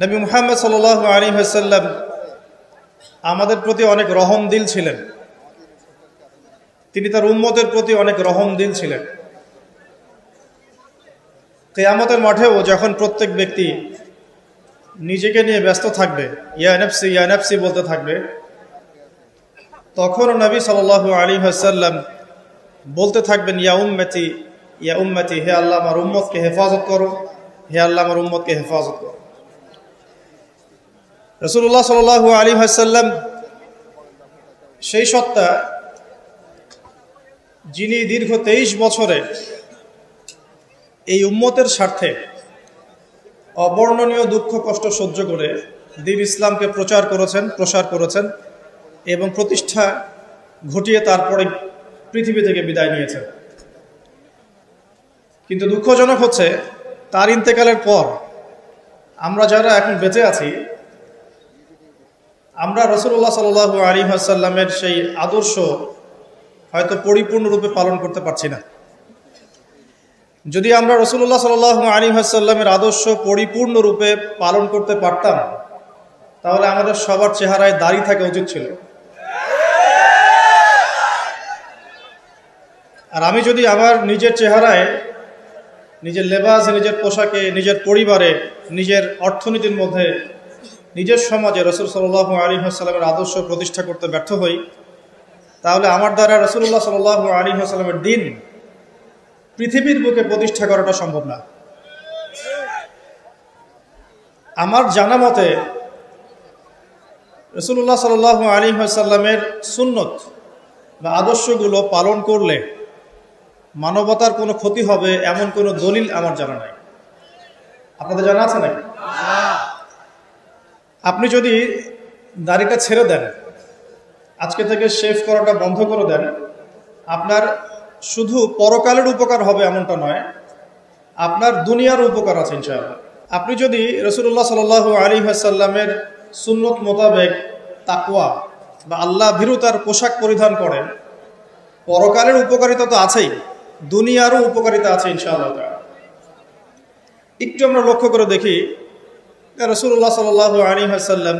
নবী মুহাম্মদ সাল্লাল্লাহু আলাইহি ওয়াসাল্লাম আমাদের প্রতি অনেক রহমদিল ছিলেন। তিনি তার উম্মতের প্রতি অনেক রহমদিল ছিলেন। কিয়ামতের মাঠেও যখন প্রত্যেক ব্যক্তি নিজেকে নিয়ে ব্যস্ত থাকবে, ইয়া নাফসি বলতে থাকবে, তখন নবী সাল্লাল্লাহু আলাইহি ওয়াসাল্লাম বলতে থাকবেন, ইয়া উম্মতি, হে আল্লাহ আমার উম্মতকে হেফাজত করো, হে আল্লাহ আমার উম্মতকে হেফাজত করো। রাসূলুল্লাহ সাল্লাল্লাহু আলাইহি ওয়াসাল্লাম সেই সত্তা যিনি দীর্ঘ 23 বছরে এই উম্মতের স্বার্থে অবর্ণনীয় দুঃখ কষ্ট সহ্য করে দ্বীন ইসলামকে প্রসার করেছেন এবং প্রতিষ্ঠা ঘটিয়ে তারপরে পৃথিবী থেকে বিদায় নিয়েছেন। কিন্তু দুঃখজনক হচ্ছে তার ইন্তেকালের পর আমরা যারা এখন বেঁচে আছি, আমরা রাসূলুল্লাহ সাল্লাল্লাহু আলাইহি ওয়াসাল্লামের সেই আদর্শ হয়তো পরিপূর্ণরূপে পালন করতে পারছি না। যদি আমরা রাসূলুল্লাহ সাল্লাল্লাহু আলাইহি ওয়াসাল্লামের আদর্শ পরিপূর্ণরূপে পালন করতে পারতাম, তাহলে আমাদের সবার চেহারায় দাড়ি থাকা উচিত ছিল। আর আমি যদি আমার নিজের চেহারায়, নিজের লেবাস, নিজের পোশাকে, নিজের পরিবারে, নিজের অর্থনীতির মধ্যে, নিজের সমাজে রাসূল সাল্লাল্লাহু আলাইহি ওয়াসাল্লামের আদর্শ প্রতিষ্ঠা করতে ব্যর্থ হই, তাহলে আমার দ্বারা রাসূলুল্লাহ সাল্লাল্লাহু আলাইহি ওয়াসাল্লামের দ্বীন পৃথিবীর বুকে প্রতিষ্ঠা করাটা সম্ভব না। আমার জানা মতে রাসূলুল্লাহ সাল্লাল্লাহু আলাইহি ওয়াসাল্লামের সুন্নত বা আদর্শগুলো পালন করলে মানবতার কোনো ক্ষতি হবে এমন কোনো দলিল আমার জানা নাই। আপনাদের জানা আছে নাকি? আপনি যদি দাড়িটা ছেড়ে দেন, আজকে থেকে শেভ করাটা বন্ধ করে দেন, আপনার শুধু পরকালের উপকার হবে এমনটা নয়, আপনার দুনিয়ার উপকার আছে ইনশাআল্লাহ। আপনি যদি রাসূলুল্লাহ সাল্লাল্লাহু আলাইহি ওয়াসাল্লামের সুন্নত মোতাবেক তাকওয়া বা আল্লাহ ভীরুতার পোশাক পরিধান করেন, পরকালের উপকারিতা তো আছেই, দুনিয়ারও উপকারিতা আছে ইনশাআল্লাহ। একটু আমরা লক্ষ্য করে দেখি রাসূলুল্লাহ সাল্লাল্লাহু আলাইহি ওয়াসাল্লাম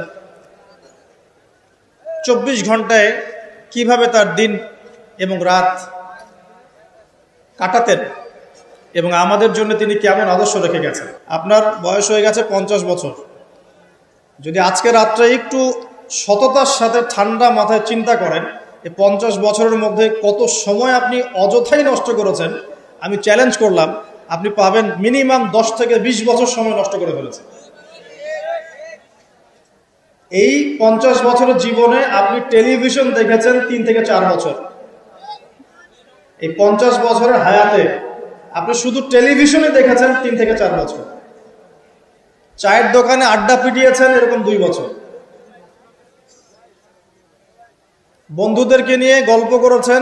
24 ঘন্টায় কিভাবে তার দিন এবং রাত কাটাতেন এবং আমাদের জন্য তিনি কেমন আদর্শ রেখে গেছেন। আপনার বয়স হয়ে গেছে 50 বছর। যদি আজকে রাত্রে একটু সততার সাথে ঠান্ডা মাথায় চিন্তা করেন, এই 50 বছরের মধ্যে কত সময় আপনি অযথাই নষ্ট করেছেন, আমি চ্যালেঞ্জ করলাম, আপনি পাবেন মিনিমাম 10 থেকে 20 বছর সময় নষ্ট করে ফেলেছেন। এই 50 বছরের জীবনে আপনি টেলিভিশন দেখেছেন 3 থেকে 4 বছর। এই 50 বছরের হায়াতে আপনি শুধু টেলিভিশনে দেখেছেন 3 থেকে 4 বছর। চায়ের দোকানে আড্ডা পিটিয়েছেন এরকম 2 বছর। বন্ধুদেরকে নিয়ে গল্প করেছেন,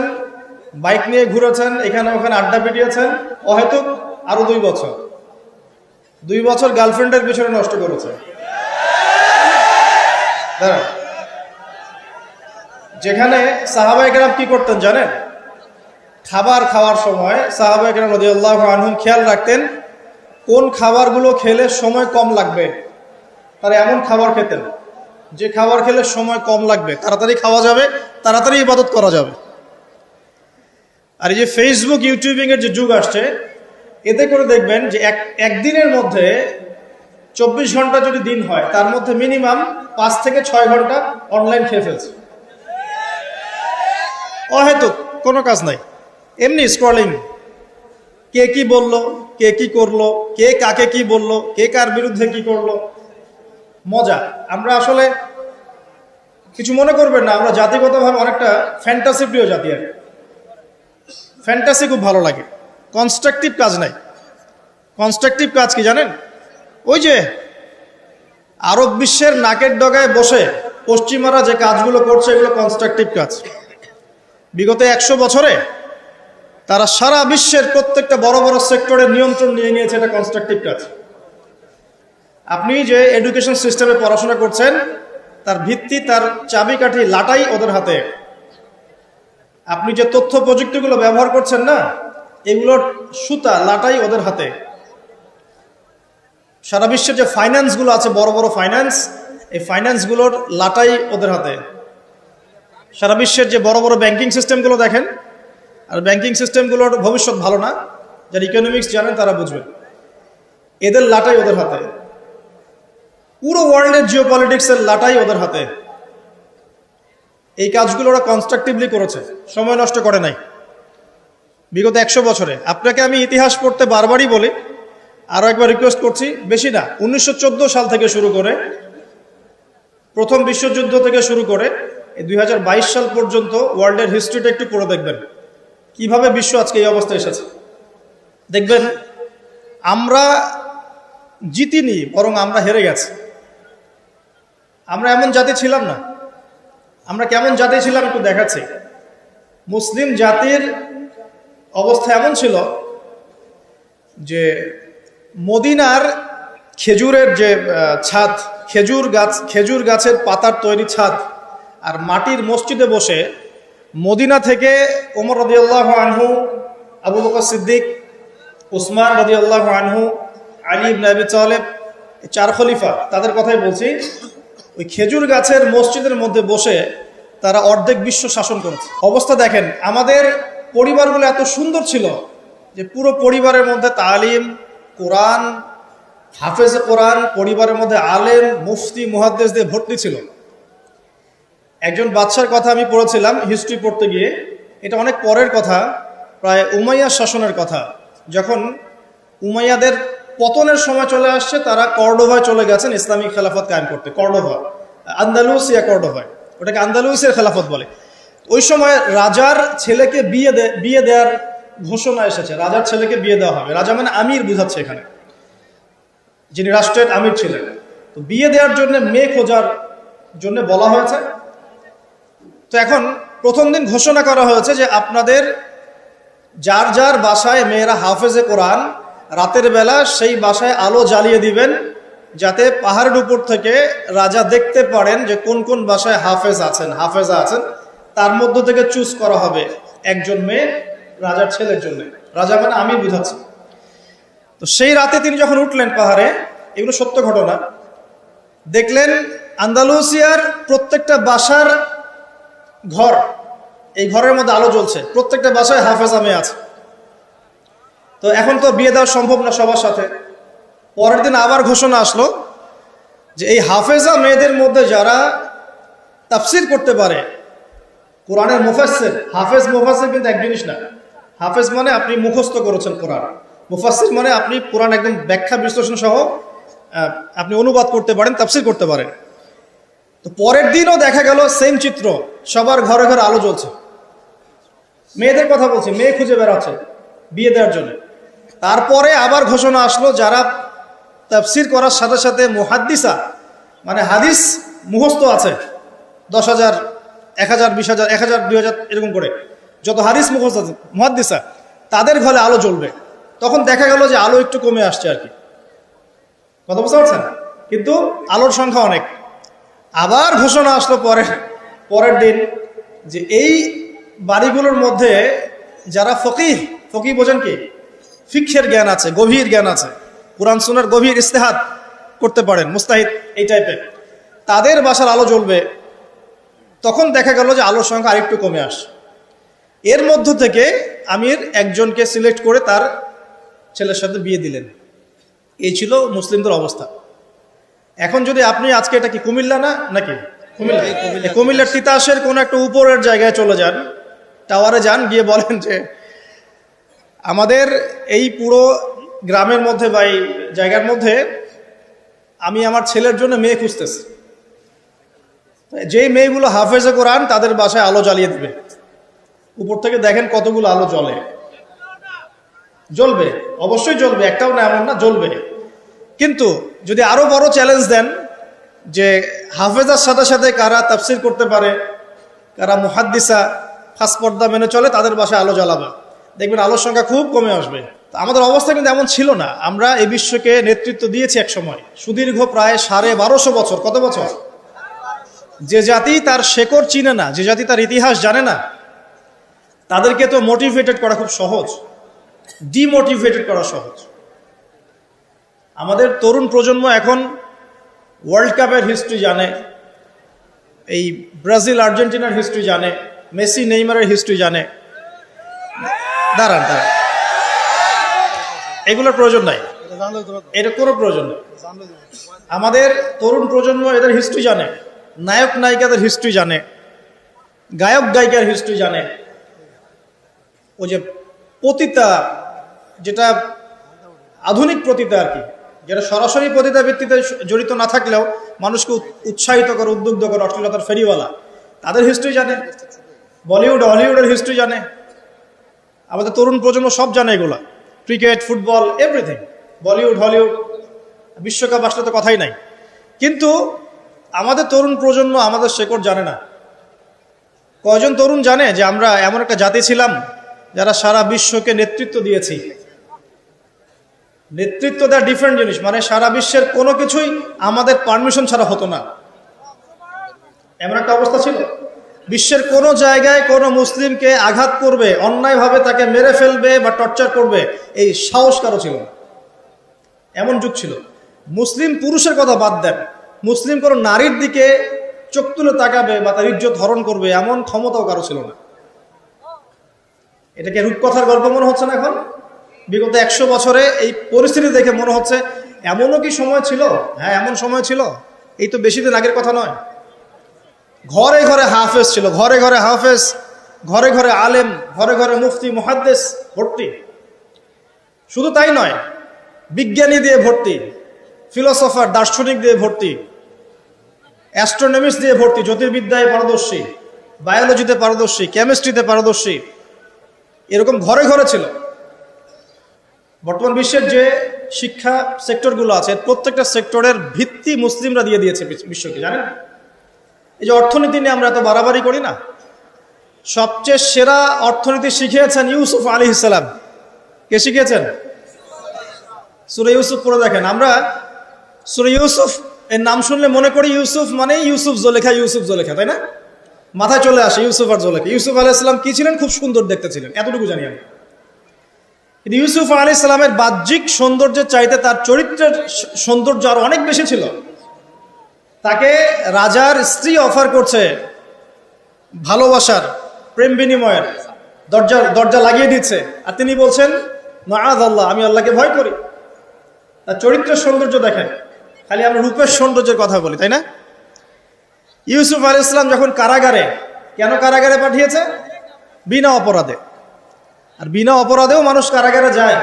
বাইক নিয়ে ঘুরেছেন, এখানে ওখানে আড্ডা পিটিয়েছেন অহেতুক আরো 2 বছর। 2 বছর গার্লফ্রেন্ডের পিছনে নষ্ট করেছেন। যেখানে সাহাবায়ে কেরাম কি করতেন জানেন? খাবার খাওয়ার সময় সাহাবায়ে কেরাম রাদিয়াল্লাহু আনহুম খেয়াল রাখতেন কোন খাবারগুলো খেলে সময় কম লাগবে, তারা এমন খাবার খেতেন যে খাবার খেলে সময় কম লাগবে, তাড়াতাড়ি খাওয়া যাবে, তাড়াতাড়ি ইবাদত করা যাবে। আর এই যে ফেসবুক ইউটিউবিং এর যে যুগ আসছে, এতে করে দেখবেন যে একদিনের মধ্যে 24 ঘন্টা যদি দিন হয়, তার মধ্যে মিনিমাম 5 থেকে 6 ঘন্টা অনলাইন খেয়ে ফেলছে। অহেতুক কোনো কাজ নাই, এমনি স্ক্রলিং। কে কি বলল, কে কি করলো, কে কাকে কি বলল, কে কার বিরুদ্ধে কি করলো, মজা। আমরা আসলে কিছু মনে করবেন না, আমরা জাতিগতভাবে অনেকটা ফ্যান্টাসি প্রিয় জাতি। আর ফ্যান্টাসি খুব ভালো লাগে, কনস্ট্রাকটিভ কাজ নাই। কনস্ট্রাকটিভ কাজ কি জানেন? ওই যে আরব বিশ্বের নাকের ডগায় বসে পশ্চিমারা যে কাজগুলো করছে, এগুলো কনস্ট্রাকটিভ কাজ। বিগত 100 বছরে তারা সারা বিশ্বের প্রত্যেকটা বড় বড় সেক্টরের নিয়ন্ত্রণ নিয়ে নিয়েছে, এটা কনস্ট্রাকটিভ কাজ। আপনি যে এডুকেশন সিস্টেমে পড়াশোনা করছেন, তার ভিত্তি, তার চাবিকাঠি, লাটাই ওদের হাতে। আপনি যে তথ্য প্রযুক্তিগুলো ব্যবহার করছেন না, এগুলোর সুতা, লাটাই ওদের হাতে। সারা বিশ্বের যে ফাইন্যান্সগুলো আছে, বড় বড় ফাইন্যান্স, এই ফাইন্যান্সগুলোর লাটাই ওদের হাতে। সারা বিশ্বের যে বড় বড় ব্যাংকিং সিস্টেমগুলো দেখেন, আর ব্যাংকিং সিস্টেমগুলোর ভবিষ্যৎ ভালো না, যারা ইকোনমিক্স জানেন তারা বুঝবেন। এদের লাটাই ওদের হাতে, পুরো ওয়ার্ল্ডের জিও পলিটিক্সের লাটাই ওদের হাতে। এই কাজগুলো ওরা কনস্ট্রাকটিভলি করেছে, সময় নষ্ট করে নাই বিগত 100 বছরে। আপনাকে আমি ইতিহাস পড়তে বারবারই বলি, আরও একবার রিকোয়েস্ট করছি, বেশি না, 1914 সাল থেকে শুরু করে, প্রথম বিশ্বযুদ্ধ থেকে শুরু করে এই 2022 সাল পর্যন্ত ওয়ার্ল্ডের হিস্ট্রিটা একটু পড়ে দেখবেন, কিভাবে বিশ্ব আজকে এই অবস্থায় এসেছে। দেখবেন আমরা জিতিনি, বরং আমরা হেরে গেছি। আমরা এমন জাতি ছিলাম না। আমরা কেমন জাতি ছিলাম একটু দেখাচ্ছি। মুসলিম জাতির অবস্থা এমন ছিল যে মদিনার খেজুরের যে ছাদ, খেজুর গাছের পাতার তৈরি ছাদ, আর মাটির মসজিদে বসে মদিনা থেকে ওমর রাদিয়াল্লাহু আনহু, আবু বকর সিদ্দিক, উসমান রাদিয়াল্লাহু আনহু, আলী ইবনে আবি তালেব, 4 খলিফা, তাদের কথাই বলছি। ওই খেজুর গাছের মসজিদের মধ্যে বসে তারা অর্ধেক বিশ্ব শাসন করেছে। অবস্থা দেখেন, আমাদের পরিবারগুলো এত সুন্দর ছিল যে পুরো পরিবারের মধ্যে তালিম, কোরআন, হাফেজ কোরআন, পরিবারের মধ্যে আলেম, মুফতি, মুহাদ্দিস দিয়ে ভর্তি ছিল। একজন বাদশার কথা আমি পড়েছিলাম হিস্ট্রি পড়তে গিয়ে, এটা অনেক পরের কথা, প্রায় উমাইয়া শাসনের কথা। যখন উমাইয়াদের পতনের সময় চলে আসছে, তারা কর্ডোভায় চলে গেছেন ইসলামিক খেলাফত কায়েম করতে। কর্ডোভা, আন্দালুসিয়া কর্ডোভায়, ওটাকে আন্দালুসিয়ার খেলাফত বলে। ওই সময় রাজার ছেলেকে বিয়ে দেওয়ার ঘোষণা এসেছে, রাজার ছেলেকে বিয়ে দেওয়া হবে। রাজা মানে আমির বুঝাচ্ছে এখানে, যিনি রাষ্ট্রের আমির ছিলেন। তো বিয়ে দেওয়ার জন্য মেয়ে খোঁজার জন্য বলা হয়েছে। তো এখন প্রথম দিন ঘোষণা করা হয়েছে যে আপনাদের যার যার বাসায় মেয়েরা হাফেজে কোরআন, রাতের বেলা সেই বাসায় আলো জ্বালিয়ে দিবেন, যাতে পাহাড়ের উপর থেকে রাজা দেখতে পারেন যে কোন কোন বাসায় হাফেজা আছেন। তার মধ্য থেকে চুজ করা হবে একজন মেয়ে রাজার ছেলের জন্য। রাজা মানে আমি বুঝাচ্ছি। তো সেই রাতে তিনি যখন উঠলেন পাহাড়ে, এগুলো সত্য ঘটনা, দেখলেন আন্দালুসিয়ার প্রত্যেকটা বাসার ঘর, এই ঘরের মধ্যে আলো জ্বলছে, প্রত্যেকটা বাসায় হাফেজা মেয়ে আছে। তো এখন তো বিয়ে দেওয়া সম্ভব না সবার সাথে। পরের দিন আবার ঘোষণা আসলো যে এই হাফেজা মেয়েদের মধ্যে যারা তাফসির করতে পারে, কোরআনের মুফাসসির, হাফেজ মুফাসসির কিন্তু এক জিনিস না। হাফেজ মানে আপনি মুখস্থ করেছেন কোরআন, মুফাসসির মানে আপনি কোরআন একদম ব্যাখ্যা বিশ্লেষণ সহ আপনি অনুবাদ করতে পারেন, তাফসির করতে পারেন। তো পরের দিনও দেখা গেল সেম চিত্র, সবার ঘরে ঘরে আলো জ্বলছে। মেয়েদের কথা বলছি, মেয়ে খুঁজে বেড়াচ্ছে বিয়ে দেওয়ার জন্য। তারপরে আবার ঘোষণা আসলো যারা তাফসির করার সাথে সাথে মুহাদ্দিসা, মানে হাদিস মুখস্থ আছে, 10,000, 1,000, 20,000, 1,000, 2,000 এরকম করে যত হাদিস মুখস্থ আছে মুহাদ্দিসা, তাদের ঘরে আলো জ্বলবে। তখন দেখা গেল যে আলো একটু কমে আসছে আর কি, কথা বুঝতে পারছেন, কিন্তু আলোর সংখ্যা অনেক। আবার ঘোষণা আসলো পরের দিন যে এই বাড়িগুলোর মধ্যে যারা ফকিহ বোঝেন কি, ফিকহের জ্ঞান আছে, গভীর জ্ঞান আছে, কোরআন সুন্নাহর গভীর ইস্তেহাদ করতে পারেন, মুস্তাহিদ এই টাইপের, তাদের বাসার আলো জ্বলবে। তখন দেখা গেল যে আলোর সংখ্যা আরেকটু কমে আসে। এর মধ্য থেকে আমির একজনকে সিলেক্ট করে তার ছেলের সাথে বিয়ে দিলেন। এই ছিল মুসলিমদের অবস্থা। এখন যদি আপনি আজকে, এটা কি কুমিল্লা না নাকি, কুমিল্লার তিতাসের কোন একটা উপরের জায়গায় চলে যান, টাওয়ারে যান, গিয়ে বলেন যে আমাদের এই পুরো গ্রামের মধ্যে বা এই জায়গার মধ্যে আমি আমার ছেলের জন্য মেয়ে খুঁজতেছি, যেই মেয়েগুলো হাফেজে কোরআন তাদের বাসায় আলো জ্বালিয়ে দিবে। উপর থেকে দেখেন কতগুলো আলো জ্বলবে, অবশ্যই জ্বলবে, একটাও না এমন না, জ্বলবে। কিন্তু যদি আরো বড় চ্যালেঞ্জ দেন যে হাফেজার সাথে সাথে কারা তাফসির করতে পারে, কারা মুহাদ্দিসা, খাস পর্দা মেনে চলে, তাদের বাসায় আলো জ্বালাবে, দেখবেন আলোর সংখ্যা খুব কমে আসবে। আমাদের অবস্থা কিন্তু এমন ছিল না। আমরা এই বিশ্বকে নেতৃত্ব দিয়েছি এক সময়, সুদীর্ঘ প্রায় 1250 বছর। কত বছর? যে জাতি তার শেকড় চিনে না, যে জাতি তার ইতিহাস জানে না, তাদেরকে তো মোটিভেটেড করা খুব সহজ, ডিমোটিভেটেড করা সহজ। আমাদের তরুণ প্রজন্ম এখন ওয়ার্ল্ড কাপের হিস্ট্রি জানে, এই ব্রাজিল আর্জেন্টিনার হিস্ট্রি জানে, মেসি নেইমারের হিস্ট্রি জানে। দাঁড়ান, এগুলোর প্রয়োজন নাই, এটা কোনো প্রয়োজন নেই। আমাদের তরুণ প্রজন্ম এদের হিস্ট্রি জানে, নায়ক নায়িকাদের হিস্ট্রি জানে, গায়ক গায়িকার হিস্ট্রি জানে। ওই যে পতিতা, যেটা আধুনিক পতিতা আর কি, যেটা সরাসরি পতিতা ভিত্তিতে জড়িত না থাকলেও মানুষকে উৎসাহিত করে, উদ্বুদ্ধ করে, অশ্লীলতার ফেরিওয়ালা, তাদের হিস্ট্রি জানে। বলিউড হলিউডের হিস্ট্রি জানে। আমাদের তরুণ প্রজন্ম সব জানে এগুলা, cricket, football, everything. Bollywood Hollywood, বিশ্বকাপ আসলে তো কথাই নাই। কিন্তু আমাদের তরুণ প্রজন্ম আমাদের শেকড় জানে না। কয়জন তরুণ জানে যে আমরা এমন একটা জাতি ছিলাম যারা সারা বিশ্বকে নেতৃত্ব দিয়েছি? নেতৃত্ব দেওয়া ডিফারেন্ট জিনিস, মানে সারা বিশ্বের কোনো কিছুই আমাদের পারমিশন ছাড়া হতো না, এমন একটা অবস্থা ছিল। বিশ্বের কোনো জায়গায় কোনো মুসলিমকে আঘাত করবে, অন্যায়ভাবে তাকে মেরে ফেলবে বা টর্চার করবে, এই সাহস কারো ছিল না। এমন যুগ ছিল। মুসলিম পুরুষের কথা বাদ দেন, মুসলিম কোনো নারীর দিকে চোখ তুলে তাকাবে বা তার ইজ্জত হরণ করবে এমন ক্ষমতাও কারো ছিল না। এটাকে রূপকথার গল্প মনে হচ্ছে না এখন? বিগত 100 বছরে এই পরিস্থিতি দেখে মনে হচ্ছে এমনও কি সময় ছিল? হ্যাঁ, এমন সময় ছিল। এই তো বেশি দিন আগের কথা নয়। ঘরে ঘরে হাফেজ ছিল, ঘরে ঘরে হাফেজ, ঘরে ঘরে আলেম, ঘরে ঘরে মুফতি মুহাদ্দিস ভর্তি। শুধু তাই নয়, বিজ্ঞানী দিয়ে ভর্তি, ফিলোসফার দার্শনিক দিয়ে ভর্তি, অ্যাস্ট্রোনমিস্ট দিয়ে ভর্তি, জ্যোতির্বিদ্যায় পারদর্শী, বায়োলজিতে পারদর্শী, কেমিস্ট্রিতে পারদর্শী, এরকম ঘরে ঘরে ছিল। বর্তমান বিশ্বের যে শিক্ষা সেক্টরগুলো আছে, প্রত্যেকটা সেক্টরের ভিত্তি মুসলিমরা দিয়ে দিয়েছে বিশ্বকে, জানেন? এই যে অর্থনীতি নিয়ে আমরা এত বাড়াবাড়ি করি না, সবচেয়ে সেরা অর্থনীতি শিখিয়েছেন ইউসুফ আলাইহিস সালাম। কে শিখিয়েছেন? সূরা ইউসুফ পড়ে দেখেন। আমরা সূরা ইউসুফ এর নাম শুনলে মনে করি ইউসুফ মানে ইউসুফ জোলেখা, ইউসুফ জোলেখা, তাই না? মাথায় চলে আসে ইউসুফ আর জোলেখা। ইউসুফ আলাইহিস সালাম কি ছিলেন? খুব সুন্দর দেখতে ছিলেন, এতটুকু জানি আমি। কিন্তু ইউসুফ আলাইহিস সালামের বাহ্যিক সৌন্দর্যের চাইতে তার চরিত্রের সৌন্দর্য আরো অনেক বেশি ছিল। তাকে রাজার স্ত্রী অফার করছে ভালোবাসার, প্রেম বিনিময়ের, দরজা লাগিয়ে দিচ্ছে, আর তিনি বলছেন মাআযাল্লাহ, আমি আল্লাহকে ভয় করি। তার চরিত্রের সৌন্দর্য দেখেন। খালি আমরা রূপের সৌন্দর্যের কথা বলি, তাই না? ইউসুফ আলাইহিস সালাম যখন কারাগারে, কেন কারাগারে পাঠিয়েছে? বিনা অপরাধে। আর বিনা অপরাধেও মানুষ কারাগারে যায়।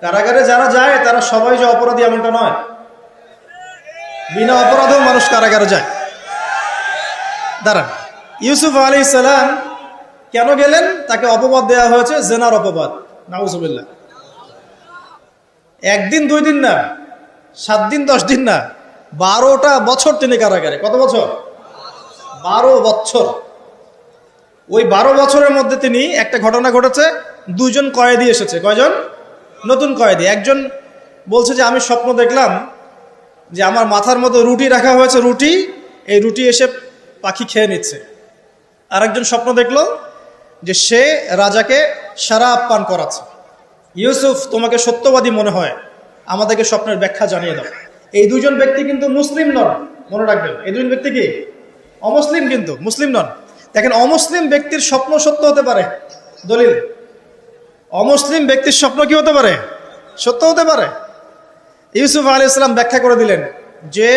কারাগারে যারা যায় তারা সবাই যে অপরাধী এমনটা নয়, বিনা অপরাধেও মানুষ কারাগারে যায়। দাঁড়ান, ইউসুফ আলাইহিস সালাম কেন গেলেন? তাকে অপবাদ দেওয়া হয়েছে, জেনার অপবাদ, নাউজুবিল্লাহ। 1 দিন 2 দিন না, 7 দিন 10 দিন না, 12টা বছর তিনি কারাগারে। কত বছর? 12 বছর। ওই 12 বছরের মধ্যে তিনি, একটা ঘটনা ঘটেছে, 2 জন কয়েদি এসেছে। কয়জন? নতুন কয়েদি। একজন বলছে যে আমি স্বপ্ন দেখলাম যে আমার মাথার মধ্যে রুটি রাখা হয়েছে, এই রুটি এসে পাখি খেয়ে নিচ্ছে। আরেকজন স্বপ্ন দেখলো যে সে রাজাকে শরাব পান করাচ্ছে। ইউসুফ, তোমাকে সত্যবাদী মনে হয়, আমাদেরকে স্বপ্নের ব্যাখ্যা জানিয়ে দাও। এই 2 জন ব্যক্তি কিন্তু মুসলিম নন, মনে রাখবেন। এই 2 জন ব্যক্তি কি? অমুসলিম, কিন্তু মুসলিম নন। দেখেন, অমুসলিম ব্যক্তির স্বপ্ন সত্য হতে পারে। দলিল, অমুসলিম ব্যক্তির স্বপ্ন কি হতে পারে? সত্য হতে পারে। ইউসুফ আলাইহিস সালাম ব্যাখ্যা করে দিলেন যে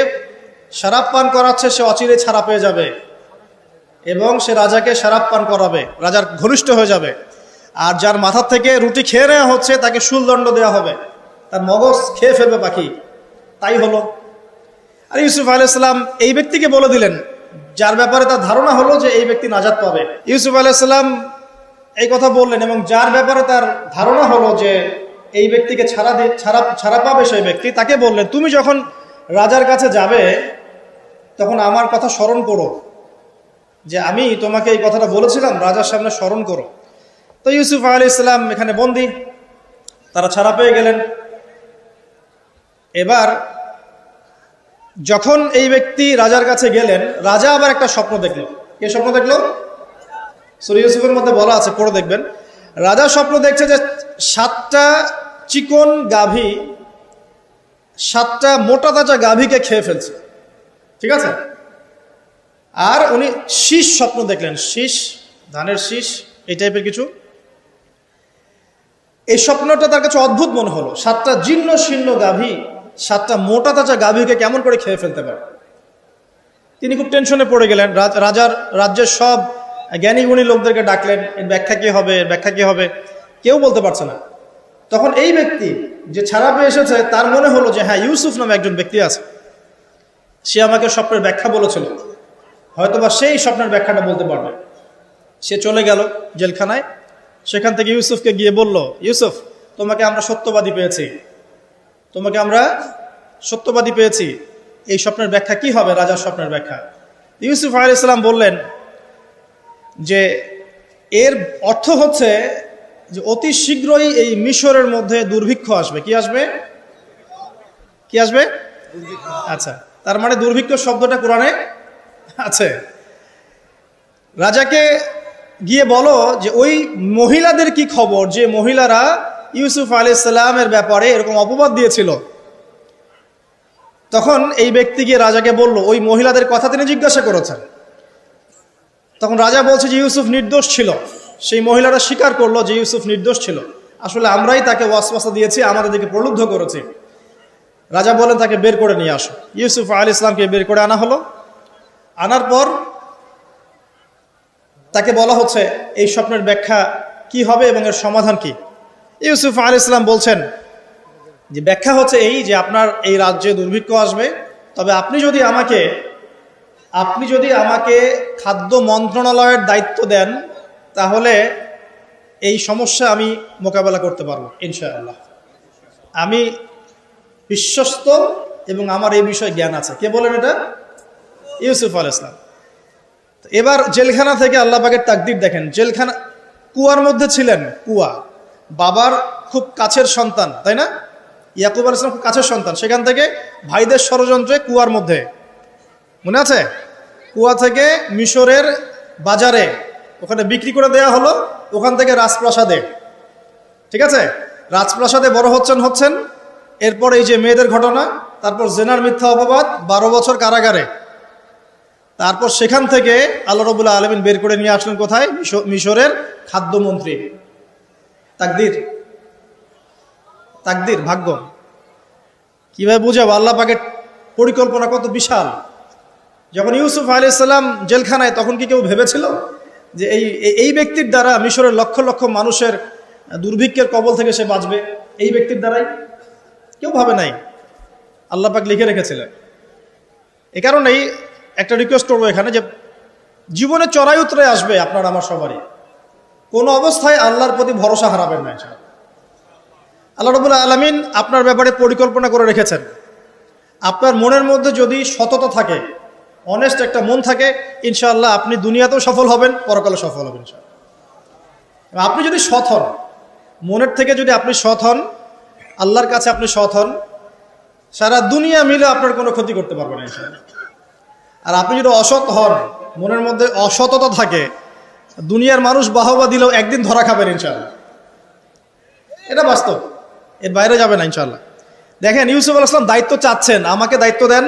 শরাব পান করাচ্ছে সে অচিরে ছাড়া পেয়ে যাবে এবং সে রাজাকে শরাব পান করাবে, রাজার ঘনিষ্ঠ হয়ে যাবে। আর যার মাথার থেকে রুটি খেয়ে নেওয়া হচ্ছে তাকে শুলদণ্ড দেওয়া হবে, তার মগজ খেয়ে ফেলবে পাখি। তাই হলো। আর ইউসুফ আলাইহিস সালাম এই ব্যক্তিকে বলে দিলেন, যার ব্যাপারে তার ধারণা হলো যে এই ব্যক্তি নাজাত পাবে। ইউসুফ আলাইহিস সালাম এই কথা বললেন এবং যার ব্যাপারে তার ধারণা হলো যে এই ব্যক্তিকে ছাড়া পাবে সেই ব্যক্তি, তাকে বললেন, তুমি যখন রাজার কাছে যাবে তখন আমার কথা স্মরণ করো, যে আমি তোমাকে এই কথাটা বলেছিলাম, রাজার সামনে স্মরণ করো। তো ইউসুফ আলাইহিস সালাম এখানে বন্দী, তারা ছাড়া পেয়ে গেলেন। এবার যখন এই ব্যক্তি রাজার কাছে গেলেন, রাজা আবার একটা স্বপ্ন দেখলো। কে স্বপ্ন দেখলো? সূরা ইউসুফের মধ্যে বলা আছে, পড়ে দেখবেন। রাজা স্বপ্ন দেখছে যে 7টা চিকন গাভী 7টা মোটা তাজা গাভীকে খেয়ে ফেলছে, ঠিক আছে? আর উনি শীষ স্বপ্ন দেখলেন, শীষ, ধানের শীষ, এই টাইপের কিছু। এই স্বপ্নটা তার কাছে অদ্ভুত মনে হলো। 7টা জীর্ণ শীর্ণ গাভী 7টা মোটা তাজা গাভীকে কেমন করে খেয়ে ফেলতে পারে? তিনি খুব টেনশনে পড়ে গেলেন। রাজ্যের সব জ্ঞানী গুণী লোকদেরকে ডাকলেন, এর ব্যাখ্যা কি হবে, এর ব্যাখ্যা কি হবে, কেউ বলতে পারছে না। তখন এই ব্যক্তি যে ছাড়া পেয়ে এসেছে, তার মনে হলো যে হ্যাঁ, ইউসুফ নামে একজন ব্যক্তি আছে, সে আমাকে স্বপ্নের ব্যাখ্যা বলেছিল, হয়তোবা সেই স্বপ্নের ব্যাখ্যাটা বলতে পারবে। সে চলে গেল জেলখানায়, সেখান থেকে ইউসুফকে গিয়ে বলল, ইউসুফ, তোমাকে আমরা সত্যবাদী পেয়েছি, তোমাকে আমরা সত্যবাদী পেয়েছি, এই স্বপ্নের ব্যাখ্যা কি হবে, রাজার স্বপ্নের ব্যাখ্যা। ইউসুফ আলাইহিস সালাম বললেন যে এর অর্থ হচ্ছে যে অতি শীঘ্রই এই মিশরের মধ্যে দুর্ভিক্ষ আসবে। কি আসবে? কি আসবে? আচ্ছা, তার মানে দুর্ভিক্ষ শব্দটা কোরআনে আছে। রাজাকে গিয়ে বলো যে ওই মহিলাদের কি খবর, যে মহিলারা ইউসুফ আলাইহিস সালামের ব্যাপারে এরকম অপবাদ দিয়েছিল। তখন এই ব্যক্তি গিয়ে রাজাকে বলল, ওই মহিলাদের কথা তিনি জিজ্ঞাসা করেছেন। তখন রাজা বলছে যে ইউসুফ নির্দোষ ছিল। সেই মহিলারা স্বীকার করলো যে ইউসুফ নির্দোষ ছিল, আসলে আমরাই তাকে ওয়াসওয়াসা দিয়েছি, আমাদের দিকে প্রলুব্ধ করেছি। রাজা বলেন তাকে বের করে নিয়ে আসো। ইউসুফ আলাইহিস সালামকে বের করে আনা হলো। আনার পর তাকে বলা হচ্ছে এই স্বপ্নের ব্যাখ্যা কি হবে এবং এর সমাধান কি। ইউসুফ আলাইহিস সালাম বলছেন যে ব্যাখ্যা হচ্ছে এই যে আপনার এই রাজ্যে দুর্ভিক্ষ আসবে, তবে আপনি যদি আমাকে খাদ্য মন্ত্রণালয়ের দায়িত্ব দেন, তাহলে এই সমস্যা আমি মোকাবেলা করতে পারবো ইনশাআল্লাহ। আমি বিশ্বস্ত এবং আমার এই বিষয়ে জ্ঞান আছে। কে বলেন এটা? ইউসুফ আলাইহিস সালাম। এবার জেলখানা থেকে আল্লাহ পাকের তাকদীর দেখেন। জেলখানা, কুয়ার মধ্যে ছিলেন, কুয়া, বাবার খুব কাছের সন্তান, তাই না? ইয়াকুব আলাইহিস সালাম খুব কাছের সন্তান, সেখান থেকে ভাইদের ষড়যন্ত্রে কুয়ার মধ্যে, মনে আছে? কুয়া থেকে মিশরের বাজারে ওখানে বিক্রি করে দেয়া হলো, ওখান থেকে রাজপ্রাসাদে, ঠিক আছে? রাজপ্রাসাদে বড় হচ্ছেন। এরপর এই যে মেয়েদের ঘটনা, তারপর জেনার মিথ্যা অপবাদ, 12 বছর কারাগারে। তারপর সেখান থেকে আল্লাহ রাব্বুল আলামিন বের করে নিয়ে আসলেন কোথায়? মিশরের খাদ্যমন্ত্রী। তাকদীর, ভাগ্য। কিভাবে বুঝাবো আল্লাহ পাকের পরিকল্পনা কত বিশাল। যখন ইউসুফ আলাইহিস সালাম জেলখানায়, তখন কি কেউ ভেবেছিল যে এই ব্যক্তির দ্বারা মিশরের লক্ষ লক্ষ মানুষের দুর্ভিক্ষের কবল থেকে সে বাঁচবে? এই ব্যক্তির দ্বারাই? কেউ ভাবে নাই। আল্লাহ পাক লিখে রেখেছিলেন। এ কারণেই একটা রিকোয়েস্ট করবো এখানে, যে জীবনে চড়াই উতরে আসবে আপনার আমার সবারই, কোনো অবস্থায় আল্লাহর প্রতি ভরসা হারাবেন না। আল্লাহ রাব্বুল আলামিন আপনার ব্যাপারে পরিকল্পনা করে রেখেছেন। আপনার মনের মধ্যে যদি সততা থাকে, অনেস্ট একটা মন থাকে, ইনশাআল্লাহ আপনি দুনিয়াতেও সফল হবেন, পরকালে সফল হবেন ইনশাআল্লাহ। আপনি যদি সৎ হন, মনের থেকে যদি আপনি সৎ হন, আল্লাহর কাছে আপনি সৎ হন, সারা দুনিয়া মিলে আপনার কোনো ক্ষতি করতে পারবে না ইনশাআল্লাহ। আর আপনি যদি অসৎ হন, মনের মধ্যে অসততা থাকে, দুনিয়ার মানুষ বাহবা দিলেও একদিন ধরা খাবেন ইনশাআল্লাহ। এটা বাস্তব, এর বাইরে যাবে না ইনশাআল্লাহ। দেখেন, ইউসুফ আলাইহিস সালাম দায়িত্ব চাচ্ছেন, আমাকে দায়িত্ব দেন,